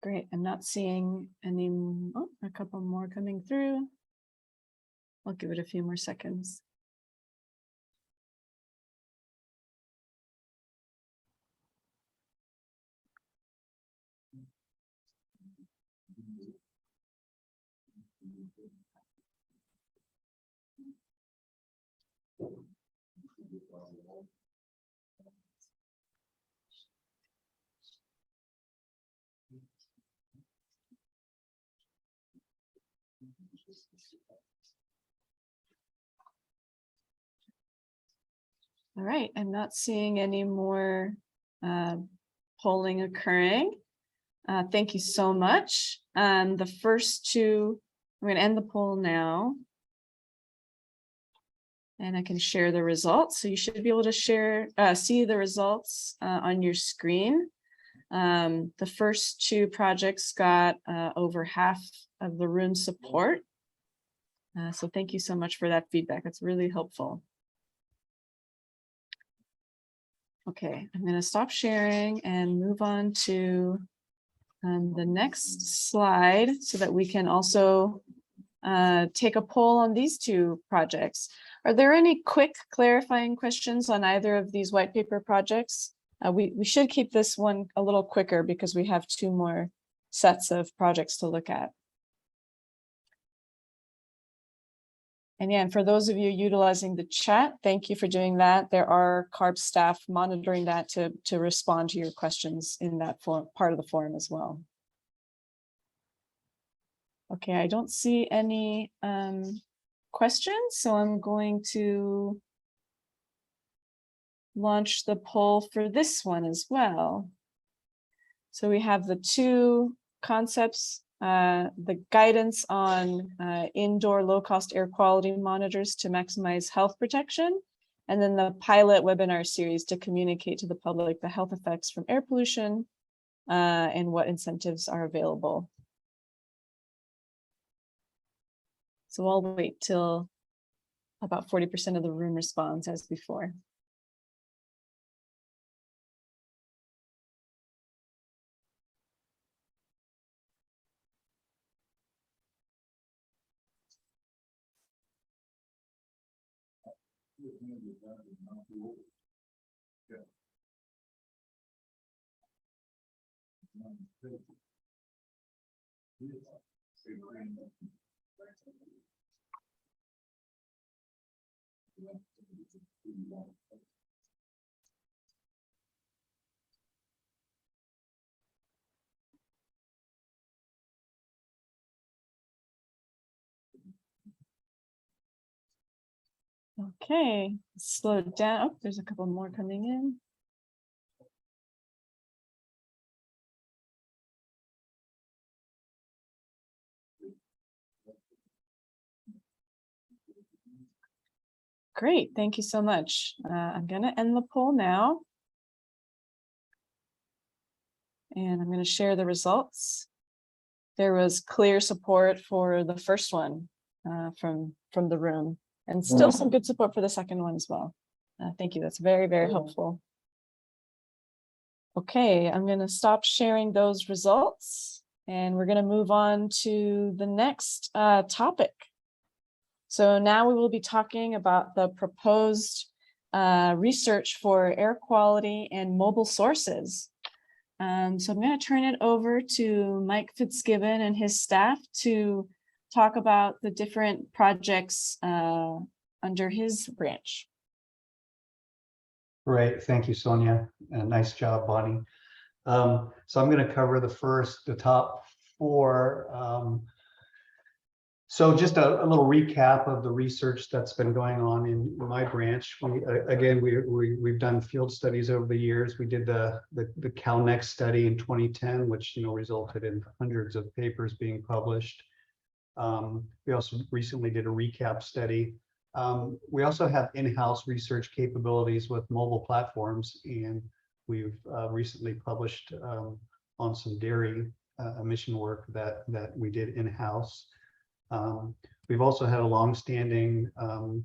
Great, I'm not seeing any, a couple more coming through. I'll give it a few more seconds. All right, I'm not seeing any more polling occurring. Thank you so much. The first 2, I'm going to end the poll now. And I can share the results. So you should be able to see the results on your screen. The first 2 projects got over half of the room support. So thank you so much for that feedback. It's really helpful. Okay, I'm going to stop sharing and move on to the next slide so that we can also take a poll on these 2 projects. Are there any quick clarifying questions on either of these white paper projects? We should keep this one a little quicker because we have 2 more sets of projects to look at. And yeah, and for those of you utilizing the chat, thank you for doing that. There are CARB staff monitoring that to respond to your questions in that part of the forum as well. Okay, I don't see any questions, so I'm going to launch the poll for this one as well. So we have the 2 concepts, the guidance on indoor low-cost air quality monitors to maximize health protection, and then the pilot webinar series to communicate to the public the health effects from air pollution and what incentives are available. So I'll wait till about 40% of the room responds as before. Okay, slow it down. Oh, there's a couple more coming in. Great, thank you so much. I'm gonna end the poll now. And I'm gonna share the results. There was clear support for the first one from the room, and still some good support for the second one as well. Thank you, that's very, very helpful. Okay, I'm gonna stop sharing those results and we're gonna move on to the next topic. So now we will be talking about the proposed research for air quality and mobile sources. So I'm going to turn it over to Mike Fitzgibbon and his staff to talk about the different projects under his branch. Great, thank you, Sonia. Nice job, Bonnie. So I'm going to cover the top four. So just a little recap of the research that's been going on in my branch. We've done field studies over the years. We did the CalNext study in 2010, which resulted in hundreds of papers being published. We also recently did a recap study. We also have in-house research capabilities with mobile platforms, and we've recently published on some dairy emission work that we did in-house. We've also had a long-standing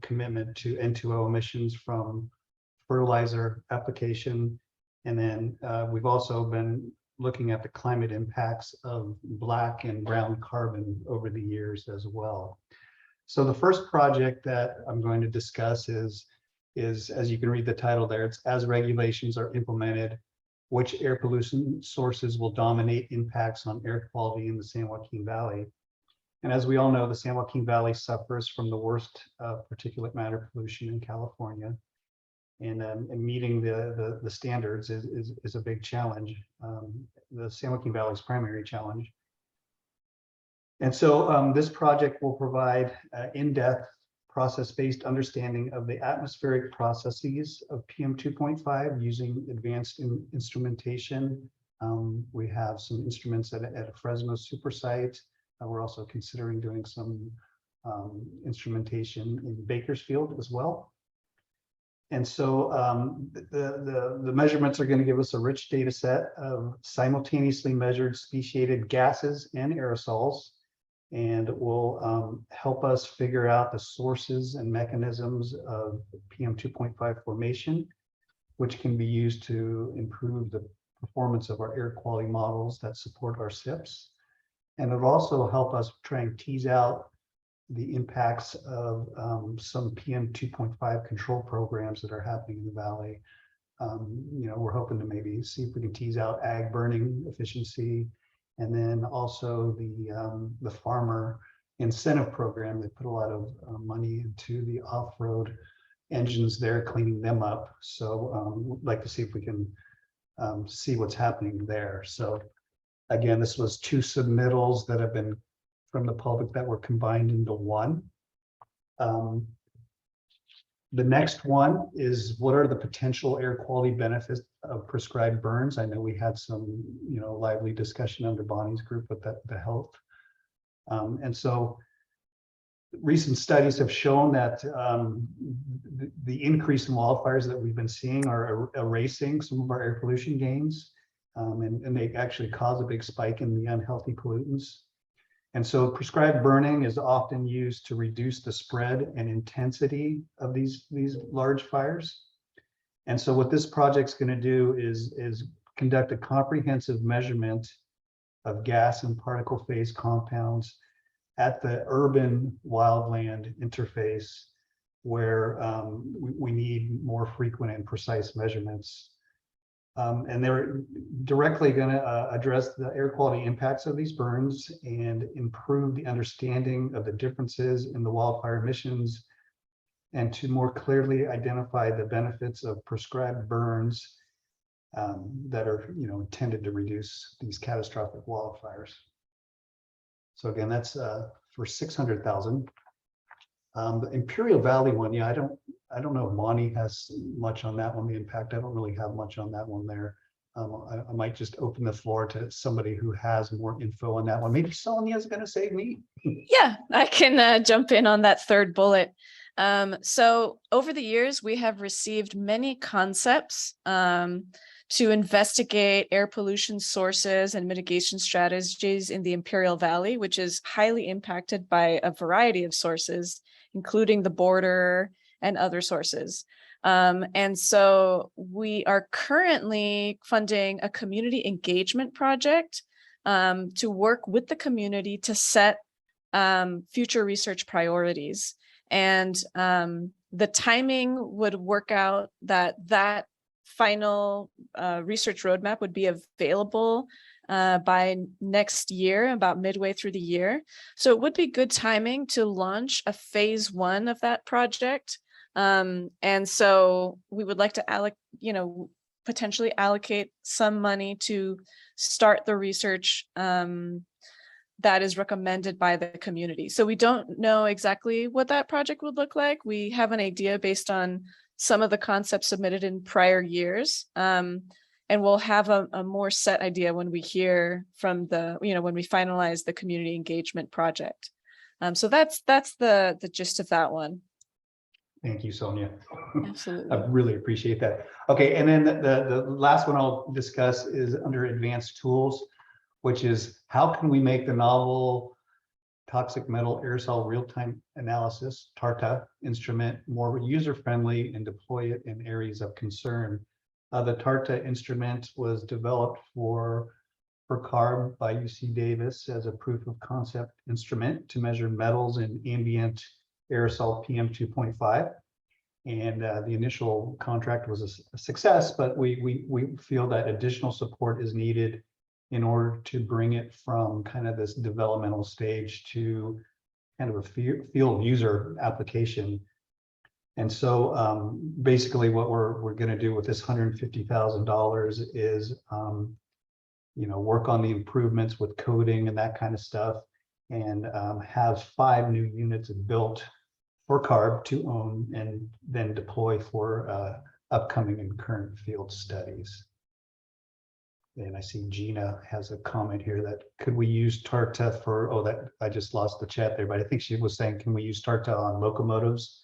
commitment to N2O emissions from fertilizer application. And then we've also been looking at the climate impacts of black and brown carbon over the years as well. So the first project that I'm going to discuss is as you can read the title there, it's as regulations are implemented, which air pollution sources will dominate impacts on air quality in the San Joaquin Valley. And as we all know, the San Joaquin Valley suffers from the worst particulate matter pollution in California. And meeting the standards is a big challenge, the San Joaquin Valley's primary challenge. And so this project will provide in-depth process-based understanding of the atmospheric processes of PM 2.5 using advanced instrumentation. We have some instruments at a Fresno super site. We're also considering doing some instrumentation in Bakersfield as well. And so the measurements are going to give us a rich data set of simultaneously measured speciated gases and aerosols, and it will help us figure out the sources and mechanisms of PM 2.5 formation, which can be used to improve the performance of our air quality models that support our SIPs. And it'll also help us try and tease out the impacts of some PM 2.5 control programs that are happening in the valley. We're hoping to maybe see if we can tease out ag burning efficiency, and then also the farmer incentive program. They put a lot of money into the off-road engines there, cleaning them up. So we'd like to see if we can see what's happening there. So again, this was 2 submittals that have been from the public that were combined into one. The next one is, what are the potential air quality benefits of prescribed burns? I know we had some, lively discussion under Bonnie's group with the health. And so recent studies have shown that the increase in wildfires that we've been seeing are erasing some of our air pollution gains. and they actually cause a big spike in the unhealthy pollutants. And so prescribed burning is often used to reduce the spread and intensity of these large fires. And so what this project's going to do is conduct a comprehensive measurement of gas and particle phase compounds at the urban wildland interface, where we need more frequent and precise measurements. And they're directly going to address the air quality impacts of these burns and improve the understanding of the differences in the wildfire emissions, and to more clearly identify the benefits of prescribed burns that are, intended to reduce these catastrophic wildfires. So again, that's for 600,000. The Imperial Valley one, yeah, I don't know if Monty has much on that one. The impact, I don't really have much on that one there. I might just open the floor to somebody who has more info on that one. Maybe Sonia's going to save me. Yeah, I can jump in on that third bullet. So over the years, we have received many concepts to investigate air pollution sources and mitigation strategies in the Imperial Valley, which is highly impacted by a variety of sources, including the border and other sources. And so we are currently funding a community engagement project to work with the community to set future research priorities. And the timing would work out that final research roadmap would be available by next year, about midway through the year. So it would be good timing to launch a phase 1 of that project. And so we would like to potentially allocate some money to start the research that is recommended by the community. So we don't know exactly what that project would look like. We have an idea based on some of the concepts submitted in prior years. And we'll have a more set idea when we hear from when we finalize the community engagement project. So that's the gist of that one. Thank you, Sonia. Absolutely. I really appreciate that. Okay, and then the last one I'll discuss is under advanced tools, which is how can we make the novel toxic metal aerosol real-time analysis, TARTA, instrument more user-friendly and deploy it in areas of concern. The TARTA instrument was developed for CARB by UC Davis as a proof of concept instrument to measure metals in ambient aerosol PM 2.5. And the initial contract was a success, but we feel that additional support is needed in order to bring it from kind of this developmental stage to kind of a field user application. And so basically what we're going to do with this $150,000 is, work on the improvements with coding and that kind of stuff, and have 5 new units built for CARB to own and then deploy for upcoming and current field studies. And I see Gina has a comment here that could we use TARTA for, that I just lost the chat there, but I think she was saying, can we use TARTA on locomotives?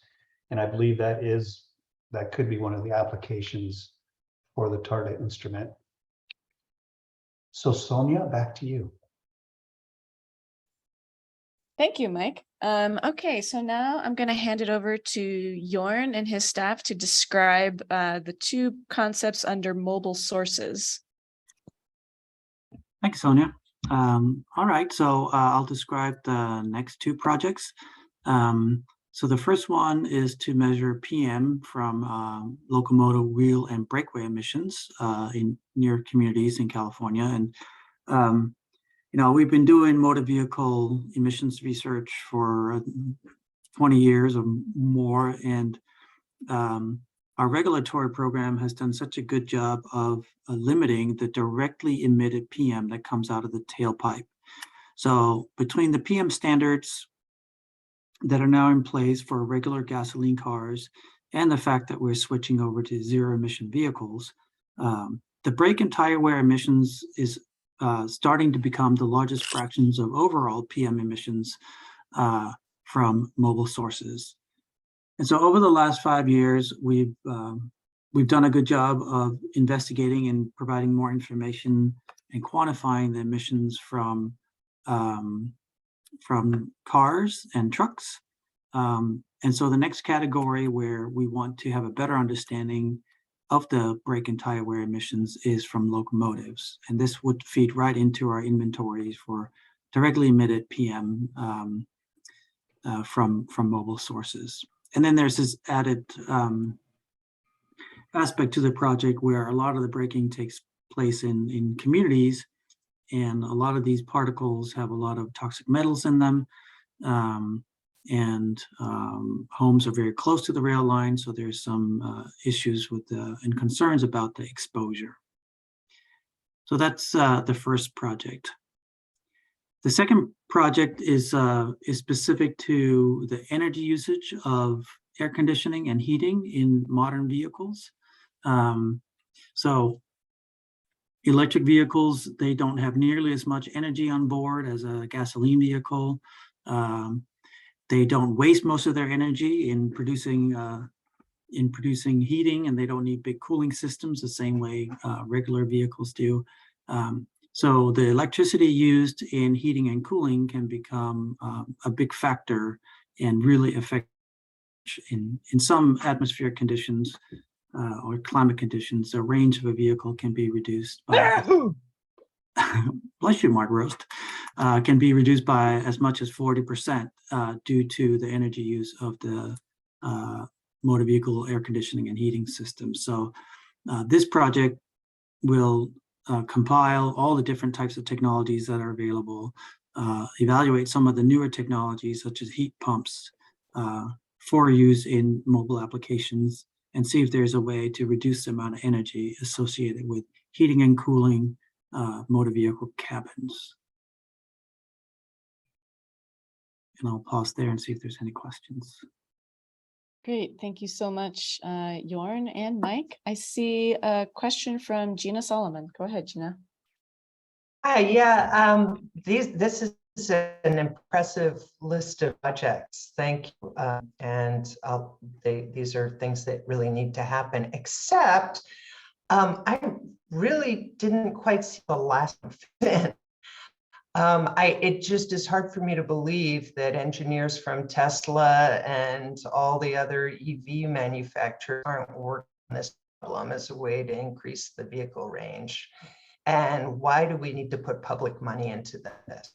And I believe that could be one of the applications for the TARTA instrument. So Sonia, back to you. Thank you, Mike. Okay, so now I'm going to hand it over to Jorn and his staff to describe the 2 concepts under mobile sources. Thanks, Sonia. All right, so I'll describe the next 2 projects. So the first one is to measure PM from locomotive wheel and breakaway emissions in near communities in California. And we've been doing motor vehicle emissions research for 20 years or more, and our regulatory program has done such a good job of limiting the directly emitted PM that comes out of the tailpipe. So between the PM standards that are now in place for regular gasoline cars and the fact that we're switching over to zero emission vehicles, the brake and tire wear emissions is starting to become the largest fractions of overall PM emissions from mobile sources. And so over the last 5 years, we've we've done a good job of investigating and providing more information and quantifying the emissions from cars and trucks. And so the next category where we want to have a better understanding of the brake and tire wear emissions is from locomotives. And this would feed right into our inventories for directly emitted PM from mobile sources. And then there's this added aspect to the project where a lot of the braking takes place in communities, and a lot of these particles have a lot of toxic metals in them. Homes are very close to the rail line, so there's some issues with and concerns about the exposure. So that's the first project. The second project is specific to the energy usage of air conditioning and heating in modern vehicles. So electric vehicles, they don't have nearly as much energy on board as a gasoline vehicle. They don't waste most of their energy in producing heating, and they don't need big cooling systems the same way regular vehicles do. So the electricity used in heating and cooling can become a big factor and really affect in some atmospheric conditions or climate conditions. The range of a vehicle can be reduced by bless you, Mark Roast, can be reduced by as much as 40% due to the energy use of the motor vehicle air conditioning and heating system. So this project will compile all the different types of technologies that are available, evaluate some of the newer technologies such as heat pumps for use in mobile applications, and see if there's a way to reduce the amount of energy associated with heating and cooling motor vehicle cabins. And I'll pause there and see if there's any questions. Great, thank you so much, Jorn and Mike. I see a question from Gina Solomon. Go ahead, Gina. Hi, yeah, this is an impressive list of projects. Thank you. These are things that really need to happen, except I really didn't quite see the last fit. It just is hard for me to believe that engineers from Tesla and all the other EV manufacturers aren't working on this problem as a way to increase the vehicle range. And why do we need to put public money into this?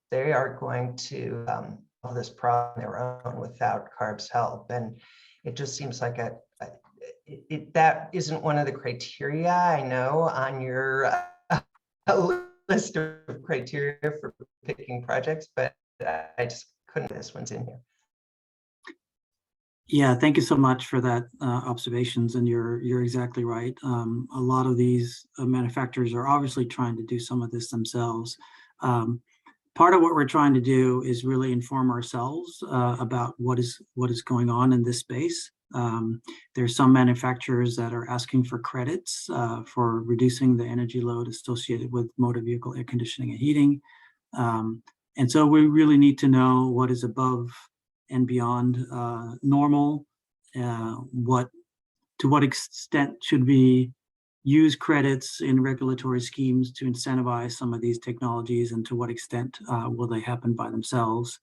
They are going to solve this problem on their own without CARB's help. And it just seems like that isn't one of the criteria, I know, on your list of criteria for picking projects, but I just couldn't, this one's in here. Yeah, thank you so much for that observations, and you're exactly right. A lot of these manufacturers are obviously trying to do some of this themselves. Part of what we're trying to do is really inform ourselves about what is going on in this space. There's some manufacturers that are asking for credits for reducing the energy load associated with motor vehicle air conditioning and heating. And so we really need to know what is above and beyond normal, to what extent should we use credits in regulatory schemes to incentivize some of these technologies, and to what extent will they happen by themselves.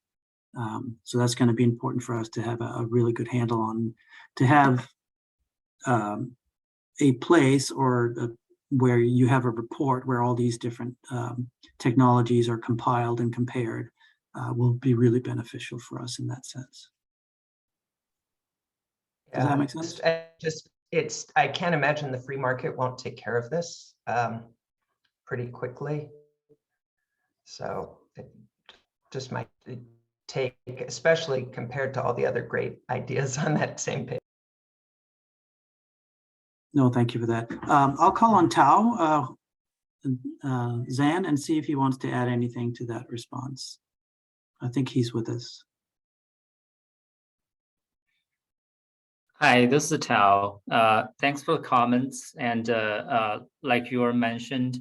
So that's going to be important for us to have a really good handle on, to have a place where you have a report where all these different technologies are compiled and compared will be really beneficial for us in that sense. Does that make sense? I can't imagine the free market won't take care of this pretty quickly. So it just might take, especially compared to all the other great ideas on that same page. No, thank you for that. I'll call on Tao Zan and see if he wants to add anything to that response. I think he's with us. Hi, this is Tao. Thanks for the comments. And like you mentioned,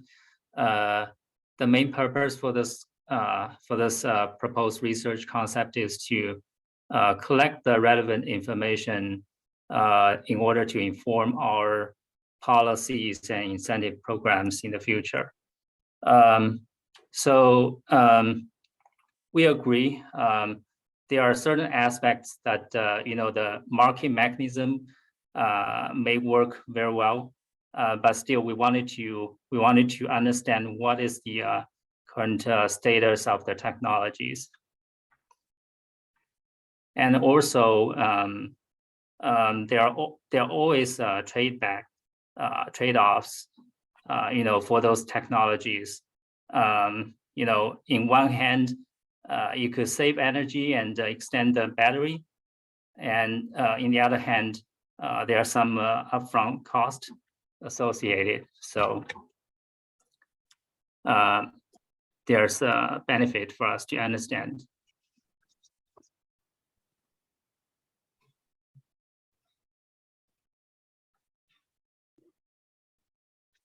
the main purpose for this proposed research concept is to collect the relevant information in order to inform our policies and incentive programs in the future. We agree. There are certain aspects that the market mechanism may work very well, but still we wanted to understand what is the current status of the technologies. And also, there are always trade-offs, for those technologies. In one hand, you could save energy and extend the battery, and in the other hand, there are some upfront cost associated. So there's a benefit for us to understand.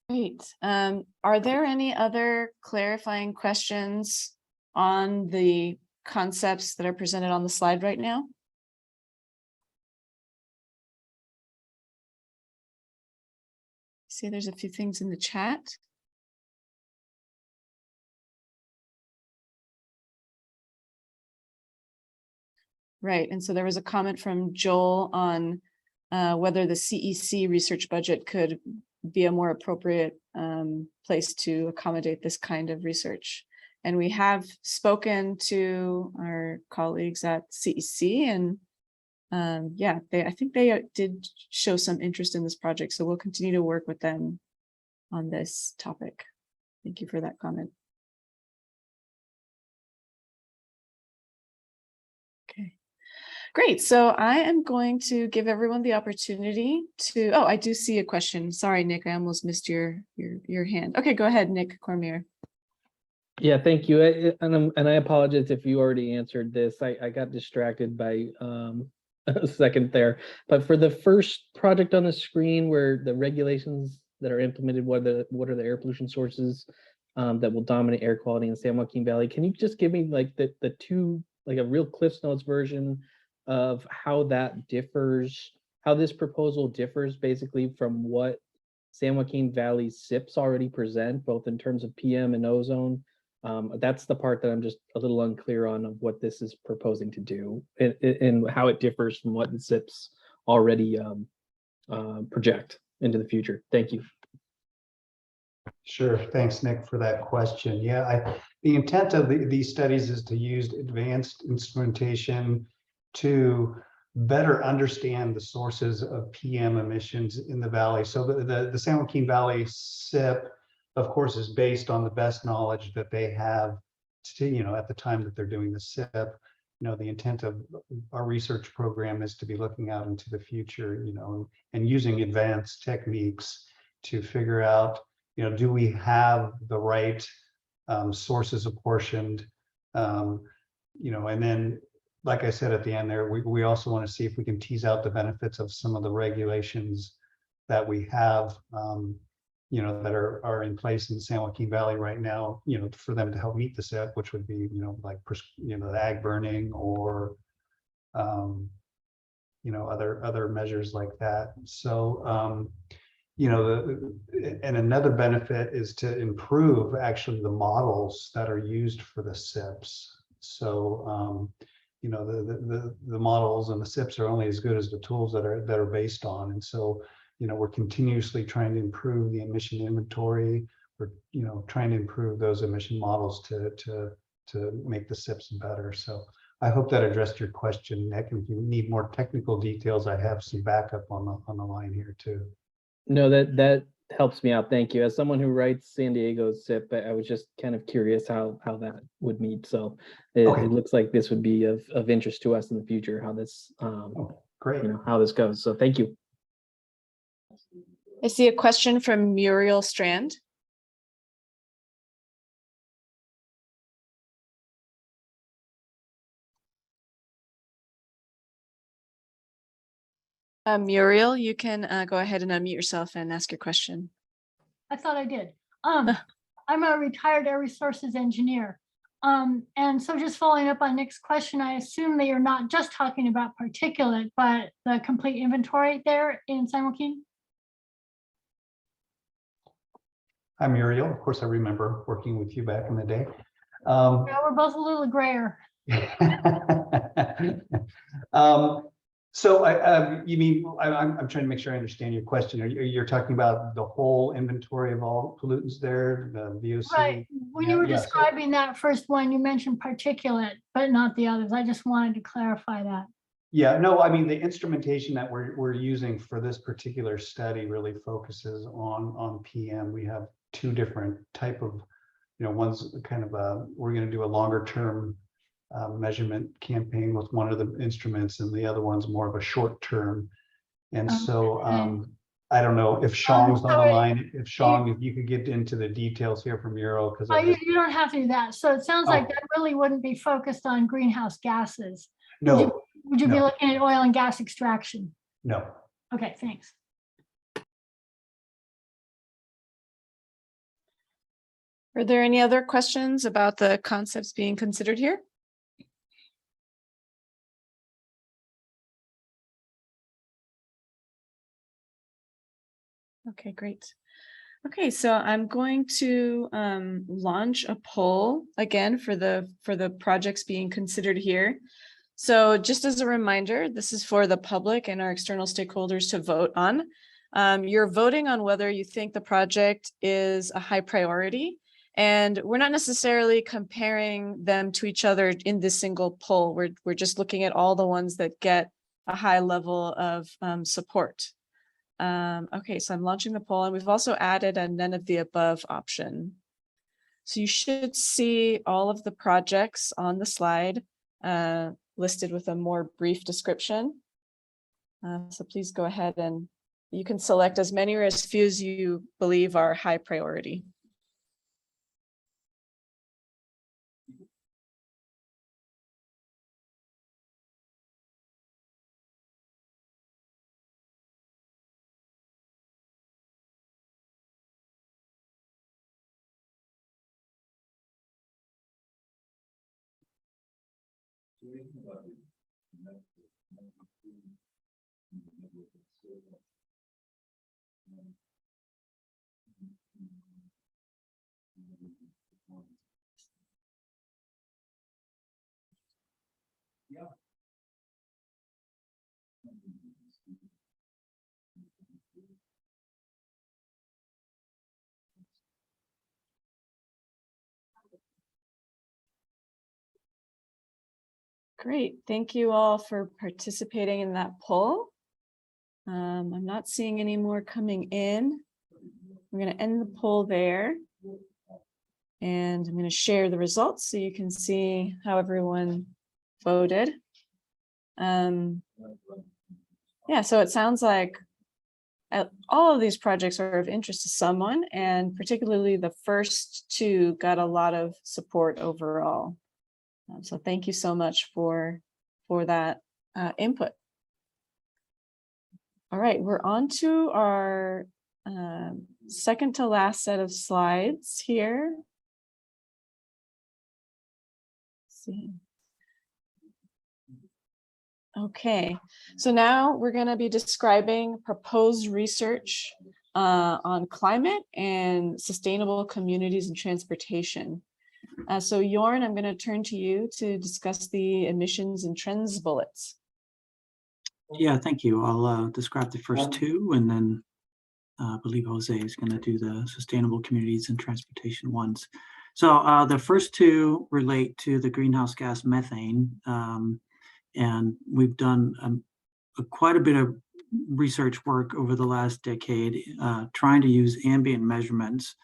Great. Are there any other clarifying questions on the concepts that are presented on the slide right now? See, there's a few things in the chat. Right, and so there was a comment from Joel on whether the CEC research budget could be a more appropriate place to accommodate this kind of research. And we have spoken to our colleagues at CEC, and yeah, I think they did show some interest in this project. So we'll continue to work with them on this topic. Thank you for that comment. Okay. Great. So I am going to give everyone the opportunity to, oh, I do see a question. Sorry, Nick, I almost missed your hand. Okay, go ahead, Nick Cormier. Yeah, thank you. And I apologize if you already answered this. I got distracted by a second there. But for the first project on the screen where the regulations that are implemented, what are the air pollution sources that will dominate air quality in San Joaquin Valley? Can you just give me like the two, like a real Cliff's Notes version of how that differs, how this proposal differs basically from what San Joaquin Valley SIPs already present, both in terms of PM and ozone? That's the part that I'm just a little unclear on of what this is proposing to do and how it differs from what the SIPs already project into the future. Thank you. Sure. Thanks, Nick, for that question. Yeah, the intent of these studies is to use advanced instrumentation to better understand the sources of PM emissions in the valley. So the San Joaquin Valley SIP, of course, is based on the best knowledge that they have to, at the time that they're doing the SIP. The intent of our research program is to be looking out into the future, and using advanced techniques to figure out, do we have the right sources apportioned, and then, like I said at the end there, we also want to see if we can tease out the benefits of some of the regulations that we have, that are in place in the San Joaquin Valley right now, for them to help meet the SIP, which would be, like, the ag burning or, other measures like that. So, and another benefit is to improve actually the models that are used for the SIPs. So, the models and the SIPs are only as good as the tools that are based on. And so, we're continuously trying to improve the emission inventory. We're, trying to improve those emission models to make the SIPs better. So I hope that addressed your question, Nick. And if you need more technical details, I have some backup on the line here too. No, that helps me out. Thank you. As someone who writes San Diego's SIP, I was just kind of curious how that would meet. So it looks like this would be of interest to us in the future, how this great. How this goes. So thank you. I see a question from Muriel Strand. Muriel, you can go ahead and unmute yourself and ask your question. I thought I did. I'm a retired air resources engineer. And so just following up on Nick's question, I assume that you're not just talking about particulate, but the complete inventory there in San Joaquin? I'm Muriel. Of course, I remember working with you back in the day. Yeah, we're both a little grayer. So you mean, I'm trying to make sure I understand your question. You're talking about the whole inventory of all pollutants there, the VOC? Right. When you were describing that first one, you mentioned particulate, but not the others. I just wanted to clarify that. Yeah, no, I mean, the instrumentation that we're using for this particular study really focuses on PM. We have two different type of, one's kind of we're going to do a longer term measurement campaign with one of the instruments, and the other one's more of a short term. And so I don't know if Sean's on the line. If Sean, if you could get into the details here from Euro, because you don't have to do that. So it sounds like that really wouldn't be focused on greenhouse gases. No. Would you be looking at oil and gas extraction? No. Okay, thanks. Are there any other questions about the concepts being considered here? Okay, great. Okay, so I'm going to launch a poll again for the projects being considered here. So just as a reminder, this is for the public and our external stakeholders to vote on. You're voting on whether you think the project is a high priority, and we're not necessarily comparing them to each other in this single poll. We're just looking at all the ones that get a high level of support. Okay, so I'm launching the poll, and we've also added a none of the above option. So you should see all of the projects on the slide listed with a more brief description. So please go ahead and you can select as many or as few as you believe are high priority. Great, thank you all for participating in that poll. I'm not seeing any more coming in. I'm going to end the poll there. And I'm going to share the results so you can see how everyone voted. Yeah, so it sounds like all of these projects are of interest to someone, and particularly the first two got a lot of support overall. So thank you so much for that input. All right, we're on to our second to last set of slides here. Let's see. Okay, so now we're going to be describing proposed research on climate and sustainable communities and transportation. So Jorn, I'm going to turn to you to discuss the emissions and trends bullets. Yeah, thank you. I'll describe the first two, and then I believe Jose is going to do the sustainable communities and transportation ones. So the first two relate to the greenhouse gas methane, and we've done quite a bit of research work over the last decade trying to use ambient measurements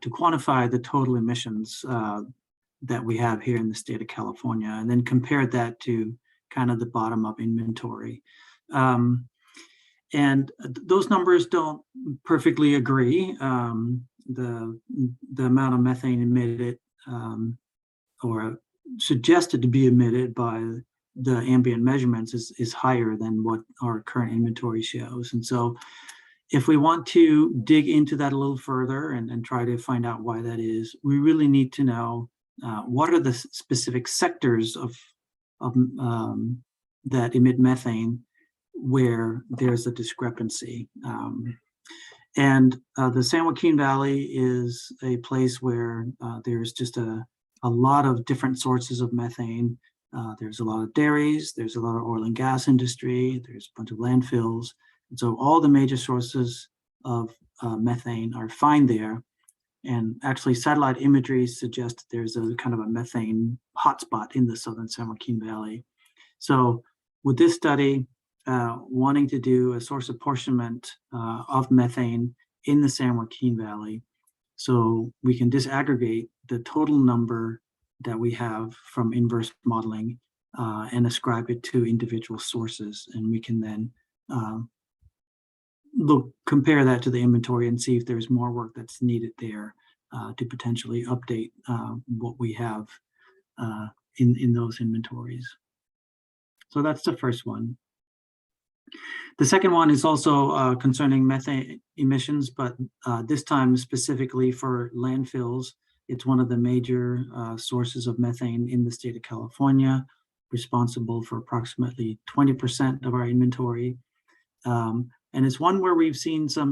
to quantify the total emissions that we have here in the state of California, and then compared that to kind of the bottom-up inventory. And those numbers don't perfectly agree. The amount of methane emitted or suggested to be emitted by the ambient measurements is higher than what our current inventory shows. And so if we want to dig into that a little further and try to find out why that is, we really need to know what are the specific sectors of that emit methane where there's a discrepancy. And the San Joaquin Valley is a place where there's just a lot of different sources of methane. There's a lot of dairies, there's a lot of oil and gas industry, there's a bunch of landfills. And so all the major sources of methane are found there. And actually satellite imagery suggests that there's a kind of a methane hotspot in the southern San Joaquin Valley. So with this study, wanting to do a source apportionment of methane in the San Joaquin Valley, so we can disaggregate the total number that we have from inverse modeling and ascribe it to individual sources. And we can then compare that to the inventory and see if there's more work that's needed there to potentially update what we have in those inventories. So that's the first one. The second one is also concerning methane emissions, but this time specifically for landfills. It's one of the major sources of methane in the state of California, responsible for approximately 20% of our inventory. And it's one where we've seen some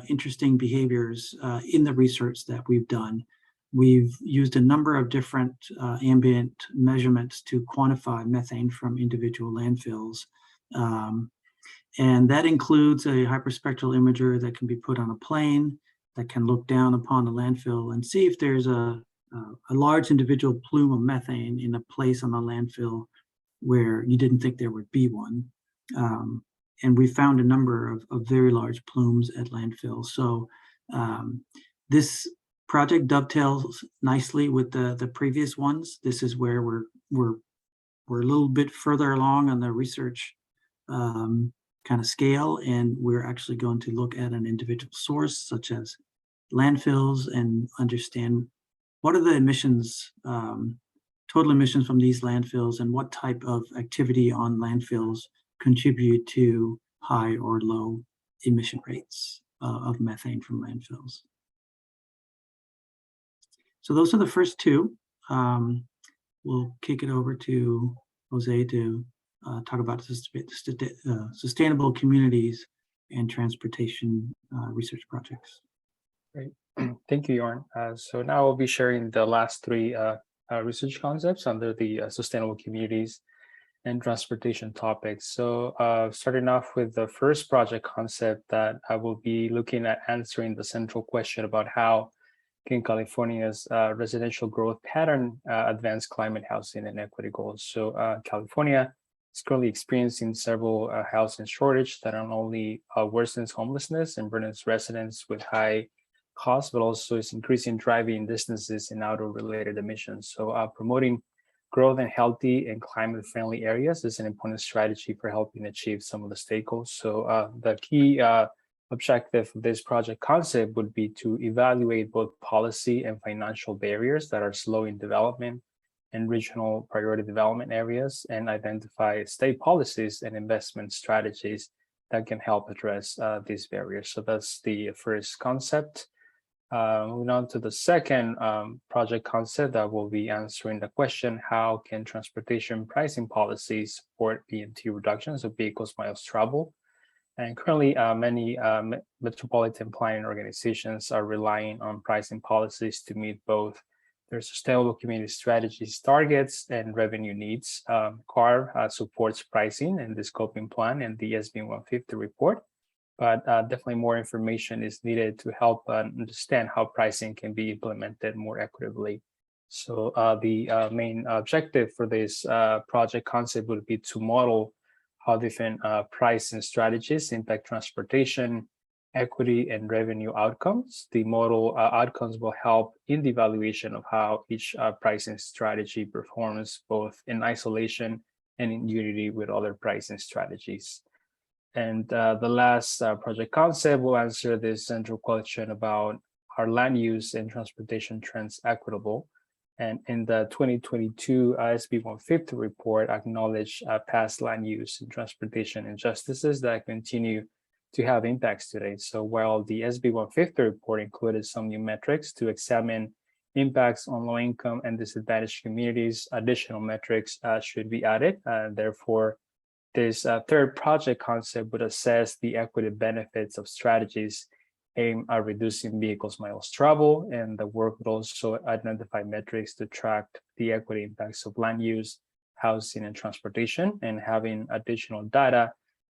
interesting behaviors in the research that we've done. We've used a number of different ambient measurements to quantify methane from individual landfills. And that includes a hyperspectral imager that can be put on a plane that can look down upon the landfill and see if there's a large individual plume of methane in a place on the landfill where you didn't think there would be one. And we found a number of very large plumes at landfills. So this project dovetails nicely with the previous ones. This is where we're a little bit further along on the research kind of scale, and we're actually going to look at an individual source such as landfills and understand what are the emissions, total emissions from these landfills, and what type of activity on landfills contribute to high or low emission rates of methane from landfills. So those are the first two. We'll kick it over to Jose to talk about sustainable communities and transportation research projects. Great. Thank you, Jorn. So now I'll be sharing the last three research concepts under the sustainable communities and transportation topics. So starting off with the first project concept that I will be looking at answering the central question about how can California's residential growth pattern advance climate housing and equity goals. So California is currently experiencing several housing shortage that not only worsens homelessness and burdens residents with high costs, but also is increasing driving distances and outdoor-related emissions. So promoting growth in healthy and climate-friendly areas is an important strategy for helping achieve some of the state goals. So the key objective of this project concept would be to evaluate both policy and financial barriers that are slowing development in regional priority development areas, and identify state policies and investment strategies that can help address these barriers. So that's the first concept. Moving on to the second project concept, that will be answering the question, how can transportation pricing policies support BMT reductions of vehicles miles traveled? And currently, many metropolitan planning organizations are relying on pricing policies to meet both their sustainable community strategies targets and revenue needs. CARB supports pricing and the scoping plan and the SB 150 report, but definitely more information is needed to help understand how pricing can be implemented more equitably. So the main objective for this project concept would be to model how different pricing strategies impact transportation, equity, and revenue outcomes. The model outcomes will help in the evaluation of how each pricing strategy performs both in isolation and in unity with other pricing strategies. And the last project concept will answer this central question about are land use and transportation trends equitable? And in the 2022 SB 150 report, acknowledged past land use and transportation injustices that continue to have impacts today. So while the SB 150 report included some new metrics to examine impacts on low income and disadvantaged communities, additional metrics should be added. Therefore, this third project concept would assess the equity benefits of strategies aimed at reducing vehicles miles travel, and the work would also identify metrics to track the equity impacts of land use, housing, and transportation, and having additional data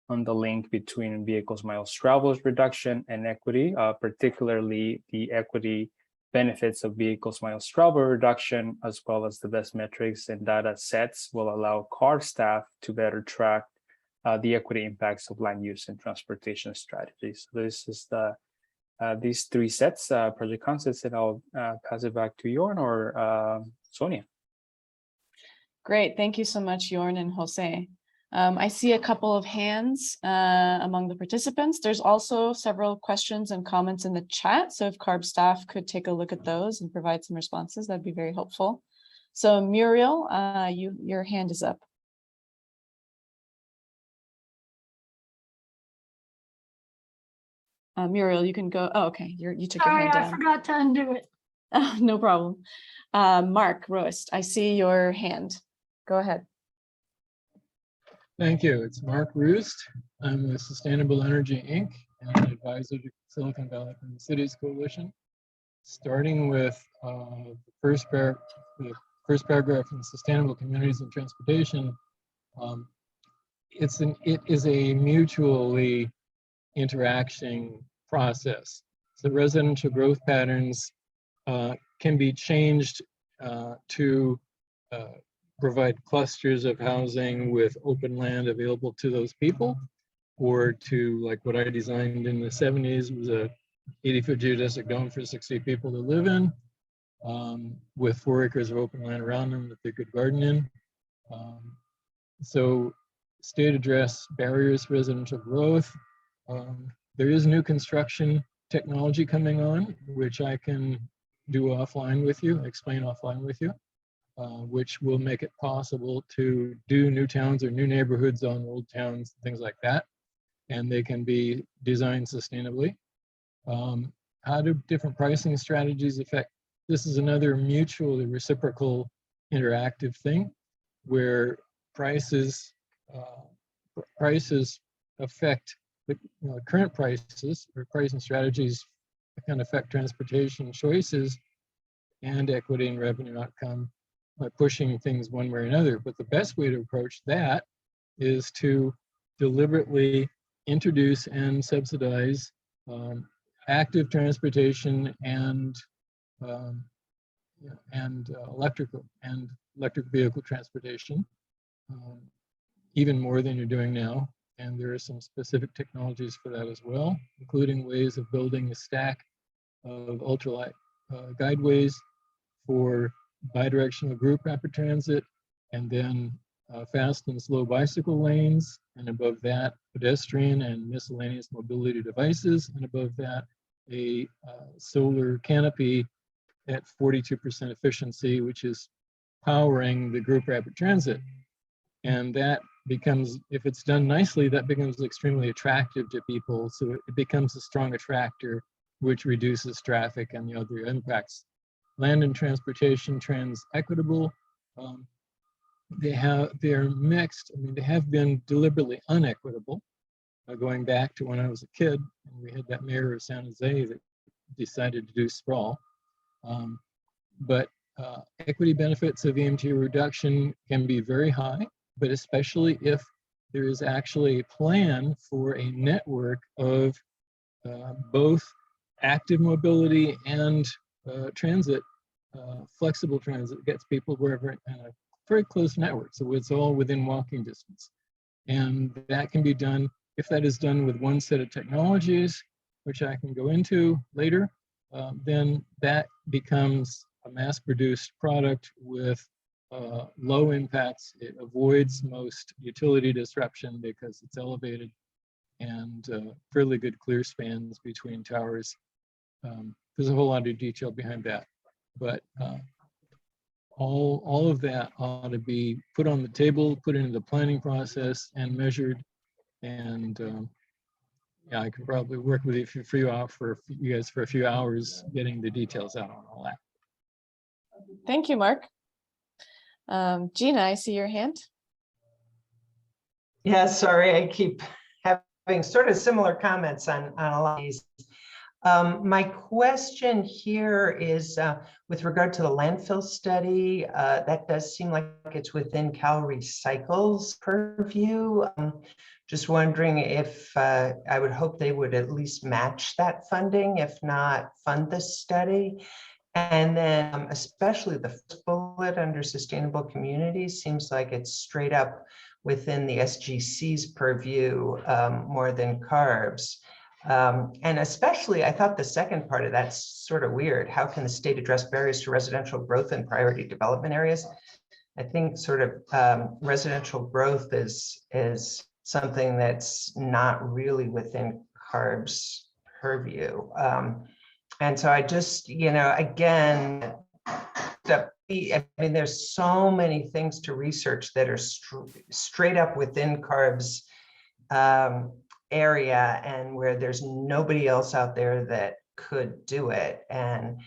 on the link between vehicles miles travel reduction and equity, particularly the equity benefits of vehicles miles travel reduction, as well as the best metrics and data sets will allow CARB staff to better track the equity impacts of land use and transportation strategies. So this is these three sets, project concepts, and I'll pass it back to Jorn or Sonia. Great, thank you so much, Jorn and Jose. I see a couple of hands among the participants. There's also several questions and comments in the chat. So if CARB staff could take a look at those and provide some responses, that'd be very helpful. So Muriel, your hand is up. Muriel, you can go. Oh, okay, you took your Sorry, hand I down. forgot to undo it. No problem. Mark Roast, I see your hand. Go ahead. Thank you. It's Mark Roost. I'm with Sustainable Energy, Inc. and an advisor to Silicon Valley Clean Cities Coalition. Starting with the first paragraph in Sustainable Communities and Transportation, it is a mutually interacting process. So residential growth patterns can be changed to provide clusters of housing with open land available to those people, or to, like what I designed in the 70s, was a 80-foot geodesic dome for 60 people to live in, with 4 acres of open land around them that they could garden in. So state address barriers to residential growth. There is new construction technology coming on, which I can do offline with you, explain offline with you, which will make it possible to do new towns or new neighborhoods on old towns, things like that. And they can be designed sustainably. How do different pricing strategies affect? This is another mutually reciprocal interactive thing where prices affect the current prices, or pricing strategies can affect transportation choices and equity and revenue outcome by pushing things one way or another. But the best way to approach that is to deliberately introduce and subsidize active transportation and electric vehicle transportation, even more than you're doing now. And there are some specific technologies for that as well, including ways of building a stack of ultralight guideways for bidirectional group rapid transit, and then fast and slow bicycle lanes, and above that, pedestrian and miscellaneous mobility devices, and above that, a solar canopy at 42% efficiency, which is powering the group rapid transit. And that becomes, if it's done nicely, that becomes extremely attractive to people. So it becomes a strong attractor, which reduces traffic and the other impacts. Land and transportation trends equitable. They're mixed. I mean, they have been deliberately unequitable. Going back to when I was a kid, and we had that mayor of San Jose that decided to do sprawl. But equity benefits of EMT reduction can be very high, but especially if there is actually a plan for a network of both active mobility and transit, flexible transit gets people wherever, in a very close network. So it's all within walking distance. And that can be done, if that is done with one set of technologies, which I can go into later, then that becomes a mass-produced product with low impacts. It avoids most utility disruption because it's elevated, and fairly good clear spans between towers. There's a whole lot of detail behind that, but all of that ought to be put on the table, put into the planning process, and measured. And yeah, I could probably work with you for you guys for a few hours getting the details out on all that. Thank you, Mark. Gina, I see your hand. Yeah, sorry, I keep having sort of similar comments on a lot of these. My question here is with regard to the landfill study, that does seem like it's within Cal Recycle's purview. Just wondering if I would hope they would at least match that funding, if not fund this study. And then especially the first bullet under sustainable communities seems like it's straight up within the SGC's purview more than CARB's. And especially, I thought the second part of that's sort of weird. How can the state address barriers to residential growth in priority development areas? I think sort of residential growth is something that's not really within CARB's purview. And so I just, again, I mean, there's so many things to research that are straight up within CARB's area and where there's nobody else out there that could do it. And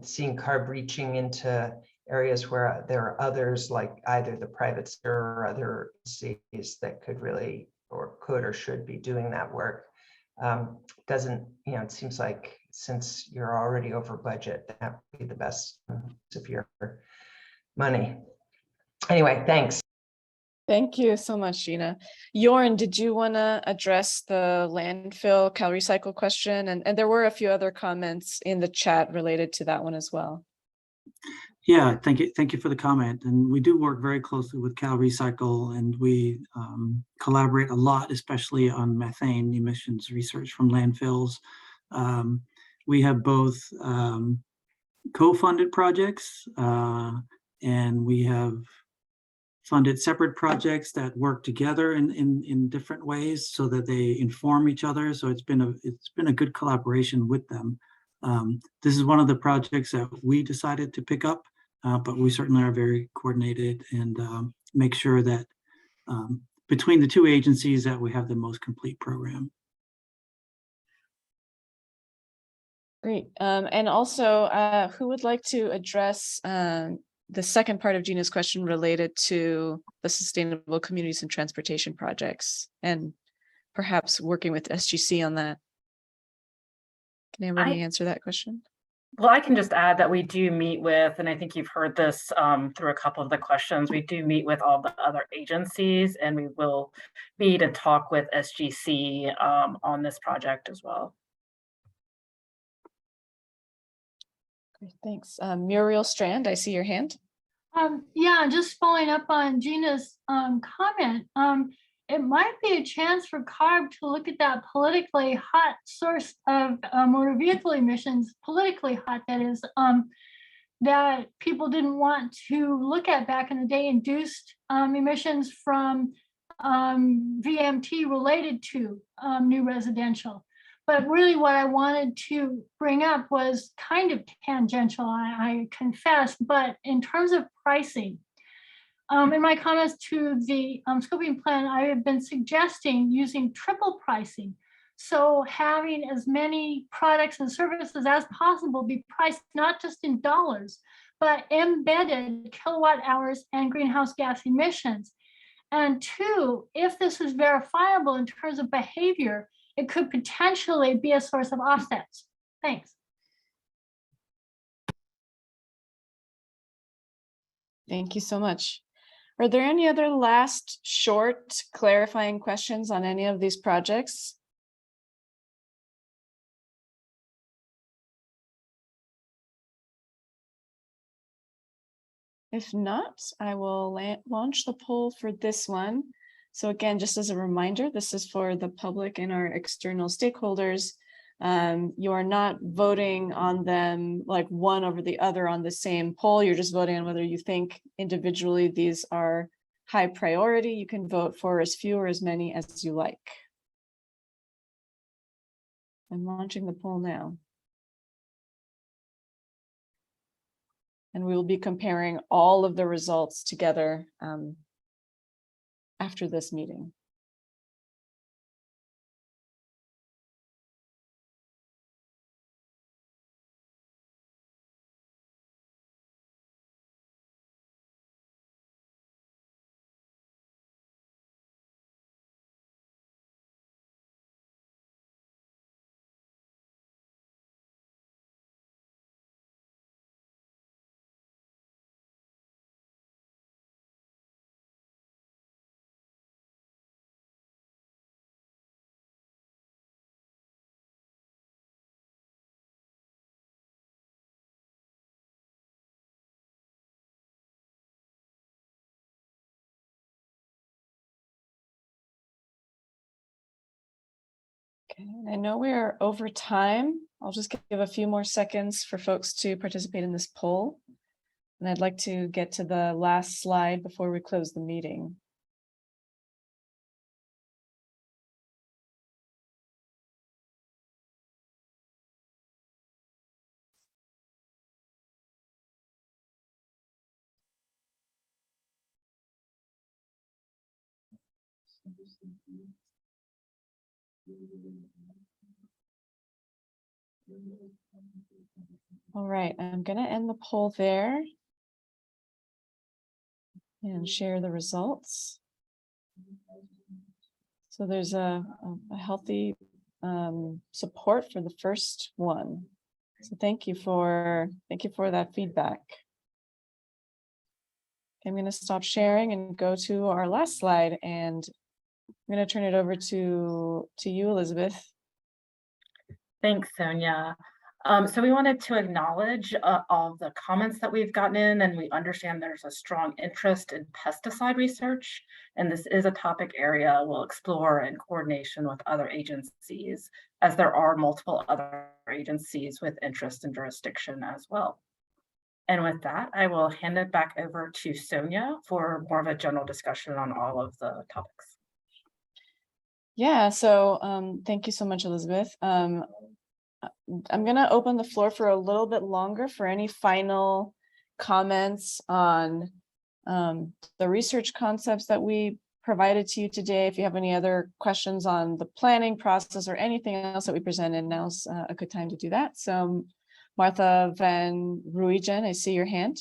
seeing CARB reaching into areas where there are others like either the private sector or other cities that could really or could or should be doing that work. Doesn't, it seems like since you're already over budget, that would be the best of your money. Anyway, thanks. Thank you so much, Gina. Jorn, did you want to address the landfill Cal Recycle question? And there were a few other comments in the chat related to that one as well. Yeah, thank you for the comment. And we do work very closely with Cal Recycle, and we collaborate a lot, especially on methane emissions research from landfills. We have both co-funded projects and we have funded separate projects that work together in different ways so that they inform each other. So it's been a good collaboration with them. This is one of the projects that we decided to pick up, but we certainly are very coordinated and make sure that between the two agencies that we have the most complete program. Great. And also, who would like to address the second part of Gina's question related to the sustainable communities and transportation projects and perhaps working with SGC on that? Can anybody answer that question? Well, I can just add that we do meet with, and I think you've heard this through a couple of the questions, we do meet with all the other agencies, and we will meet and talk with SGC on this project as well. Great, thanks. Muriel Strand, I see your hand. Yeah, just following up on Gina's comment. It might be a chance for CARB to look at that politically hot source of motor vehicle emissions, politically hot, that is, that people didn't want to look at back in the day, induced emissions from VMT related to new residential. But really what I wanted to bring up was kind of tangential, I confess, but in terms of pricing, in my comments to the scoping plan, I have been suggesting using triple pricing. So having as many products and services as possible be priced not just in dollars, but embedded kilowatt hours and greenhouse gas emissions. And two, if this is verifiable in terms of behavior, it could potentially be a source of offsets. Thanks. Thank you so much. Are there any other last short clarifying questions on any of these projects? If not, I will launch the poll for this one. So again, just as a reminder, this is for the public and our external stakeholders. You are not voting on them like one over the other on the same poll. You're just voting on whether you think individually these are high priority. You can vote for as few or as many as you like. I'm launching the poll now. And we will be comparing all of the results together after this meeting. Okay, I know we are over time. I'll just give a few more seconds for folks to participate in this poll. And I'd like to get to the last slide before we close the meeting. All right, I'm going to end the poll there and share the results. So there's a healthy support for the first one. So thank you for that feedback. I'm going to stop sharing and go to our last slide, and I'm going to turn it over to you, Elizabeth. Thanks, Sonia. So we wanted to acknowledge all the comments that we've gotten in, and we understand there's a strong interest in pesticide research, and this is a topic area we'll explore in coordination with other agencies, as there are multiple other agencies with interest and jurisdiction as well. And with that, I will hand it back over to Sonia for more of a general discussion on all of the topics. Yeah, so thank you so much, Elizabeth. I'm going to open the floor for a little bit longer for any final comments on the research concepts that we provided to you today. If you have any other questions on the planning process or anything else that we presented, now's a good time to do that. So Martha Van Ruijen, I see your hand.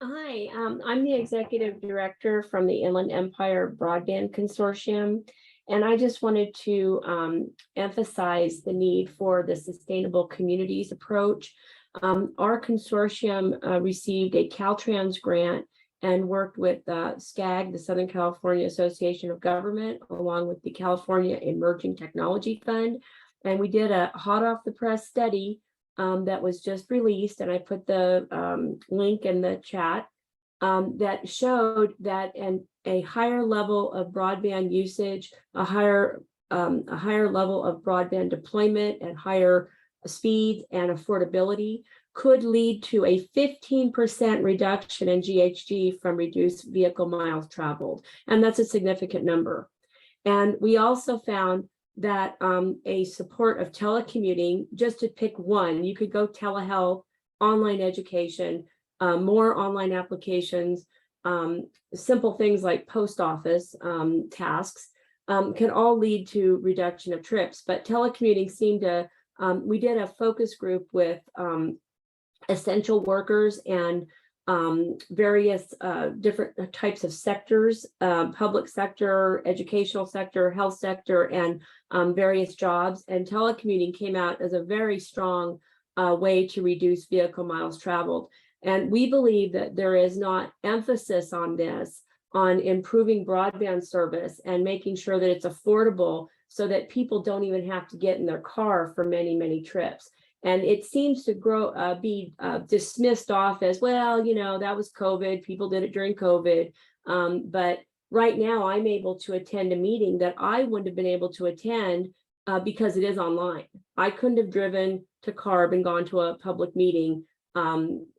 Hi, I'm the executive director from the Inland Empire Broadband Consortium. And I just wanted to emphasize the need for the sustainable communities approach. Our consortium received a Caltrans grant and worked with SCAG, the Southern California Association of Government, along with the California Emerging Technology Fund. And we did a hot off the press study that was just released, and I put the link in the chat, that showed that a higher level of broadband usage, a higher level of broadband deployment at higher speeds and affordability could lead to a 15% reduction in GHG from reduced vehicle miles traveled. And that's a significant number. And we also found that a support of telecommuting, just to pick one, you could go telehealth, online education, more online applications, simple things like post office tasks can all lead to reduction of trips. But telecommuting seemed to, we did a focus group with essential workers and various different types of sectors, public sector, educational sector, health sector, and various jobs. And telecommuting came out as a very strong way to reduce vehicle miles traveled. And we believe that there is not emphasis on this, on improving broadband service and making sure that it's affordable so that people don't even have to get in their car for many, many trips. And it seems to be dismissed off as, well, you know, that was COVID. People did it during COVID. But right now I'm able to attend a meeting that I wouldn't have been able to attend because it is online. I couldn't have driven to CARB and gone to a public meeting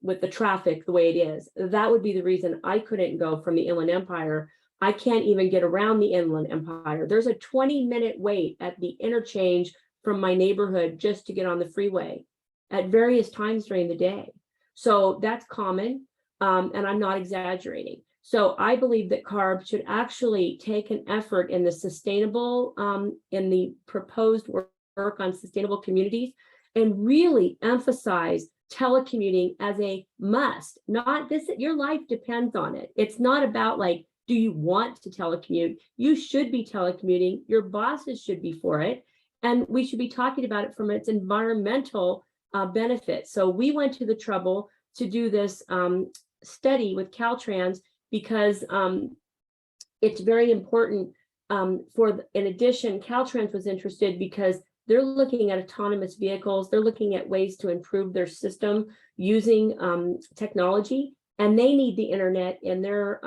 with the traffic the way it is. That would be the reason I couldn't go from the Inland Empire. I can't even get around the Inland Empire. There's a 20-minute wait at the interchange from my neighborhood just to get on the freeway at various times during the day. So that's common, and I'm not exaggerating. So I believe that CARB should actually take an effort in the sustainable, in the proposed work on sustainable communities, and really emphasize telecommuting as a must. Not this, your life depends on it. It's not about like, do you want to telecommute? You should be telecommuting. Your bosses should be for it. And we should be talking about it from its environmental benefit. So we went to the trouble to do this study with Caltrans because it's very important in addition, Caltrans was interested because they're looking at autonomous vehicles. They're looking at ways to improve their system using technology, and they need the internet in their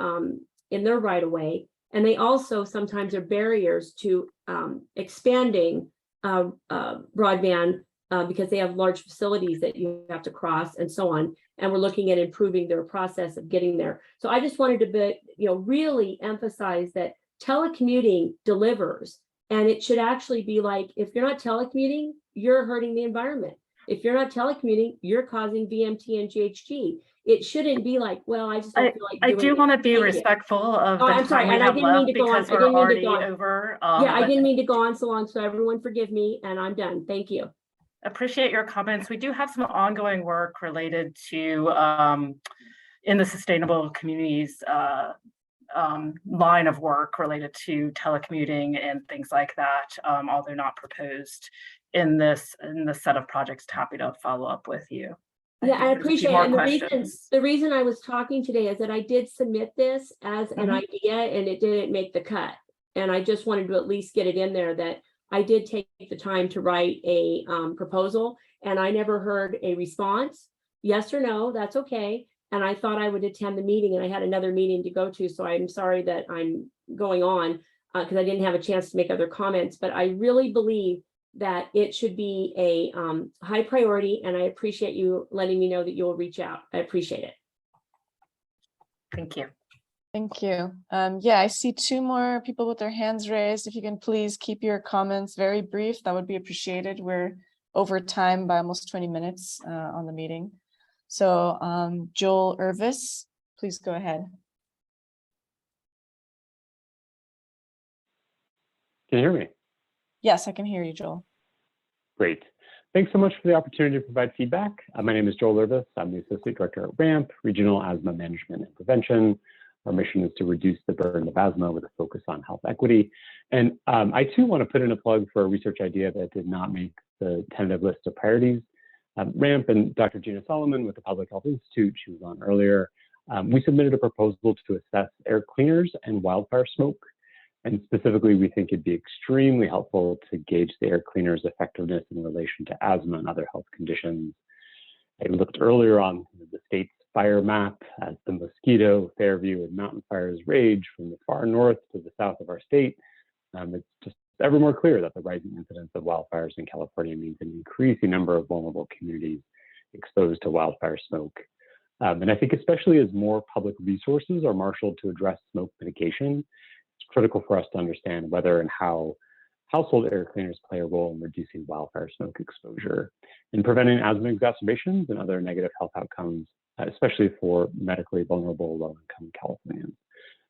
right of way. And they also sometimes are barriers to expanding broadband because they have large facilities that you have to cross and so on. And we're looking at improving their process of getting there. So I just wanted to really emphasize that telecommuting delivers. And it should actually be like, if you're not telecommuting, you're hurting the environment. If you're not telecommuting, you're causing VMT and GHG. It shouldn't be like, well, I just don't feel like I doing do it. want to be Thank you. respectful of Oh, the I'm sorry, time we and I have didn't mean left to go on. because I we're didn't mean to already go on. over. Yeah, I but didn't mean to go on so long, so everyone forgive me, and I'm done. Thank you. appreciate your comments. We do have some ongoing work related to in the sustainable communities line of work related to telecommuting and things like that, although not proposed in this set of projects. Happy to follow up with you. Yeah, I appreciate it. And questions. the reason I was talking today is that I did submit this as an idea and it didn't make the cut. And I just wanted to at least get it in there that I did take the time to write a proposal, and I never heard a response. Yes or no, that's okay. And I thought I would attend the meeting, and I had another meeting to go to. So I'm sorry that I'm going on because I didn't have a chance to make other comments, but I really believe that it should be a high priority, and I appreciate you letting me know that you'll reach out. I appreciate it. Thank you. Thank you. Yeah, I see two more people with their hands raised. If you can please keep your comments very brief, that would be appreciated. We're over time by almost 20 minutes on the meeting. So Joel Irvis, please go ahead. Can you hear me? Yes, I can hear you, Joel. Great. Thanks so much for the opportunity to provide feedback. My name is Joel Irvis. I'm the Associate Director at RAMP, Regional Asthma Management and Prevention. Our mission is to reduce the burden of asthma with a focus on health equity. And I too want to put in a plug for a research idea that did not make the tentative list of priorities. RAMP and Dr. Gina Solomon with the Public Health Institute, she was on earlier, we submitted a proposal to assess air cleaners and wildfire smoke. And specifically, we think it'd be extremely helpful to gauge the air cleaners' effectiveness in relation to asthma and other health conditions. I looked earlier on the state's fire map as the mosquito, Fairview, and mountain fires rage from the far north to the south of our state. It's just ever more clear that the rising incidence of wildfires in California means an increasing number of vulnerable communities exposed to wildfire smoke. And I think especially as more public resources are marshaled to address smoke mitigation, it's critical for us to understand whether and how household air cleaners play a role in reducing wildfire smoke exposure and preventing asthma exacerbations and other negative health outcomes, especially for medically vulnerable low-income Californians.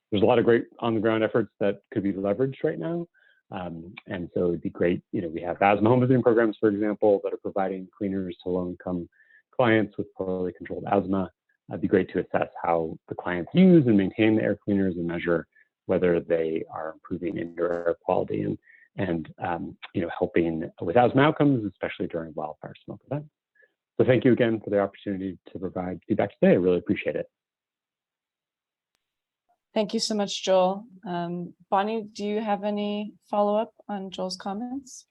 There's a lot of great on-the-ground efforts that could be leveraged right now. And so it'd be great, we have asthma home visiting programs, for example, that are providing cleaners to low-income clients with poorly controlled asthma. It'd be great to assess how the clients use and maintain the air cleaners and measure whether they are improving indoor air quality and helping with asthma outcomes, especially during wildfire smoke events. So thank you again for the opportunity to provide feedback today. I really appreciate it. Thank you so much, Joel. Bonnie, do you have any follow-up on Joel's comments?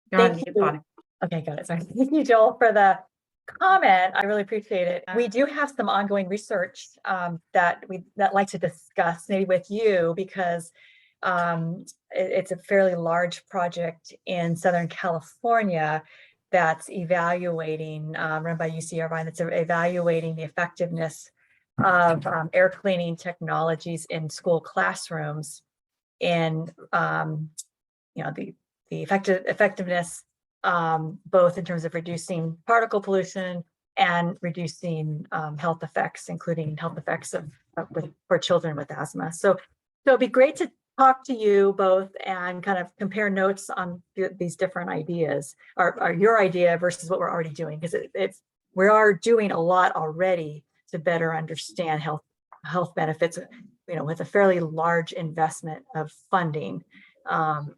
Thank you, Bonnie. Okay, got it. Sorry. Thank you, Joel, for the comment. I really appreciate it. We do have some ongoing research that we'd like to discuss maybe with you because it's a fairly large project in Southern California that's evaluating, run by UC Irvine, that's evaluating the effectiveness of air cleaning technologies in school classrooms and the effectiveness both in terms of reducing particle pollution and reducing health effects, including health effects for children with asthma. So it'd be great to talk to you both and kind of compare notes on these different ideas, or your idea versus what we're already doing, because we are doing a lot already to better understand health benefits, with a fairly large investment of funding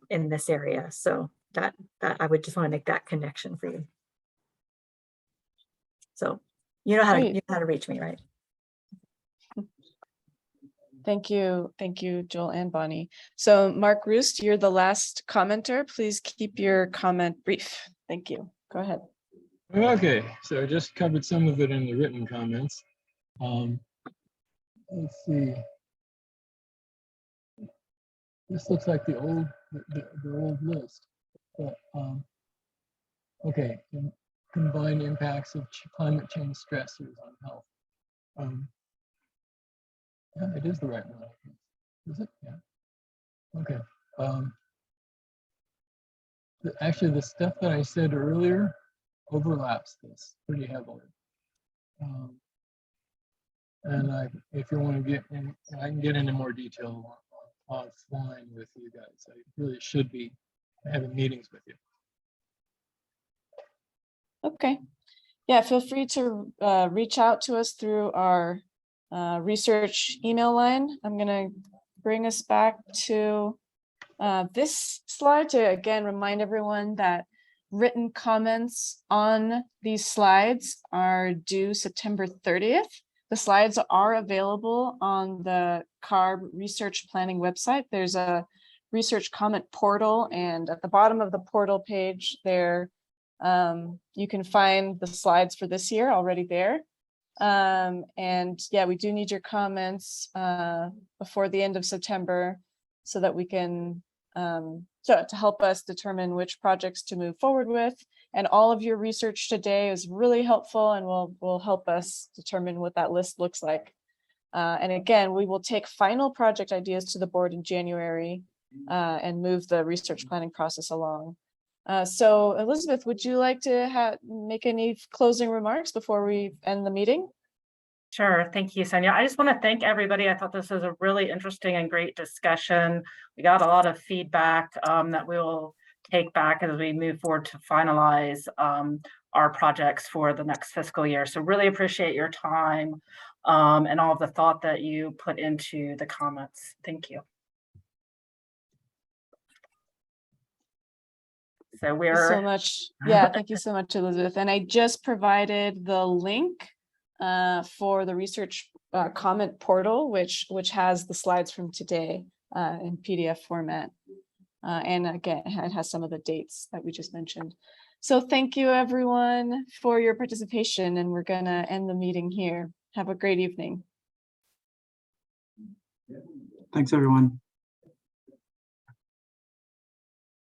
in this area. So that I would just want to make that connection for you. So you know how to reach me, right? Thank you, Joel and Bonnie. So Mark Roost, you're the last commenter. Please keep your comment brief. Thank you. Go ahead. Okay, so I just covered some of it in the written comments. Let's see. This looks like the old list. But, okay, combined impacts of climate change stressors on health. Yeah, it is the right one. Is it? Yeah. Okay. Actually, the stuff that I said earlier overlaps this pretty heavily. And if you want to get in, I can get into more detail offline with you guys. I really should be having meetings with you. Okay. Yeah, feel free to reach out to us through our research email line. I'm going to bring us back to this slide to again remind everyone that written comments on these slides are due September 30th. The slides are available on the CARB research planning website. There's a research comment portal, and at the bottom of the portal page there, you can find the slides for this year already there. And yeah, we do need your comments before the end of September so that we can to help us determine which projects to move forward with. And all of your research today is really helpful and will help us determine what that list looks like. And again, we will take final project ideas to the board in January and move the research planning process along. So Elizabeth, would you like to make any closing remarks before we end the meeting? Sure. Thank you, Sonia. I just want to thank everybody. I thought this was a really interesting and great discussion. We got a lot of feedback that we will take back as we move forward to finalize our projects for the next fiscal year. So really appreciate your time and all of the thought that you put into the comments. Thank you. So we're Thank you so much. Yeah, thank you so much, Elizabeth. And I just provided the link for the research comment portal, which has the slides from today in PDF format. And again, it has some of the dates that we just mentioned. So thank you everyone for your participation, and we're gonna end the meeting here. Have a great evening. Thanks, everyone.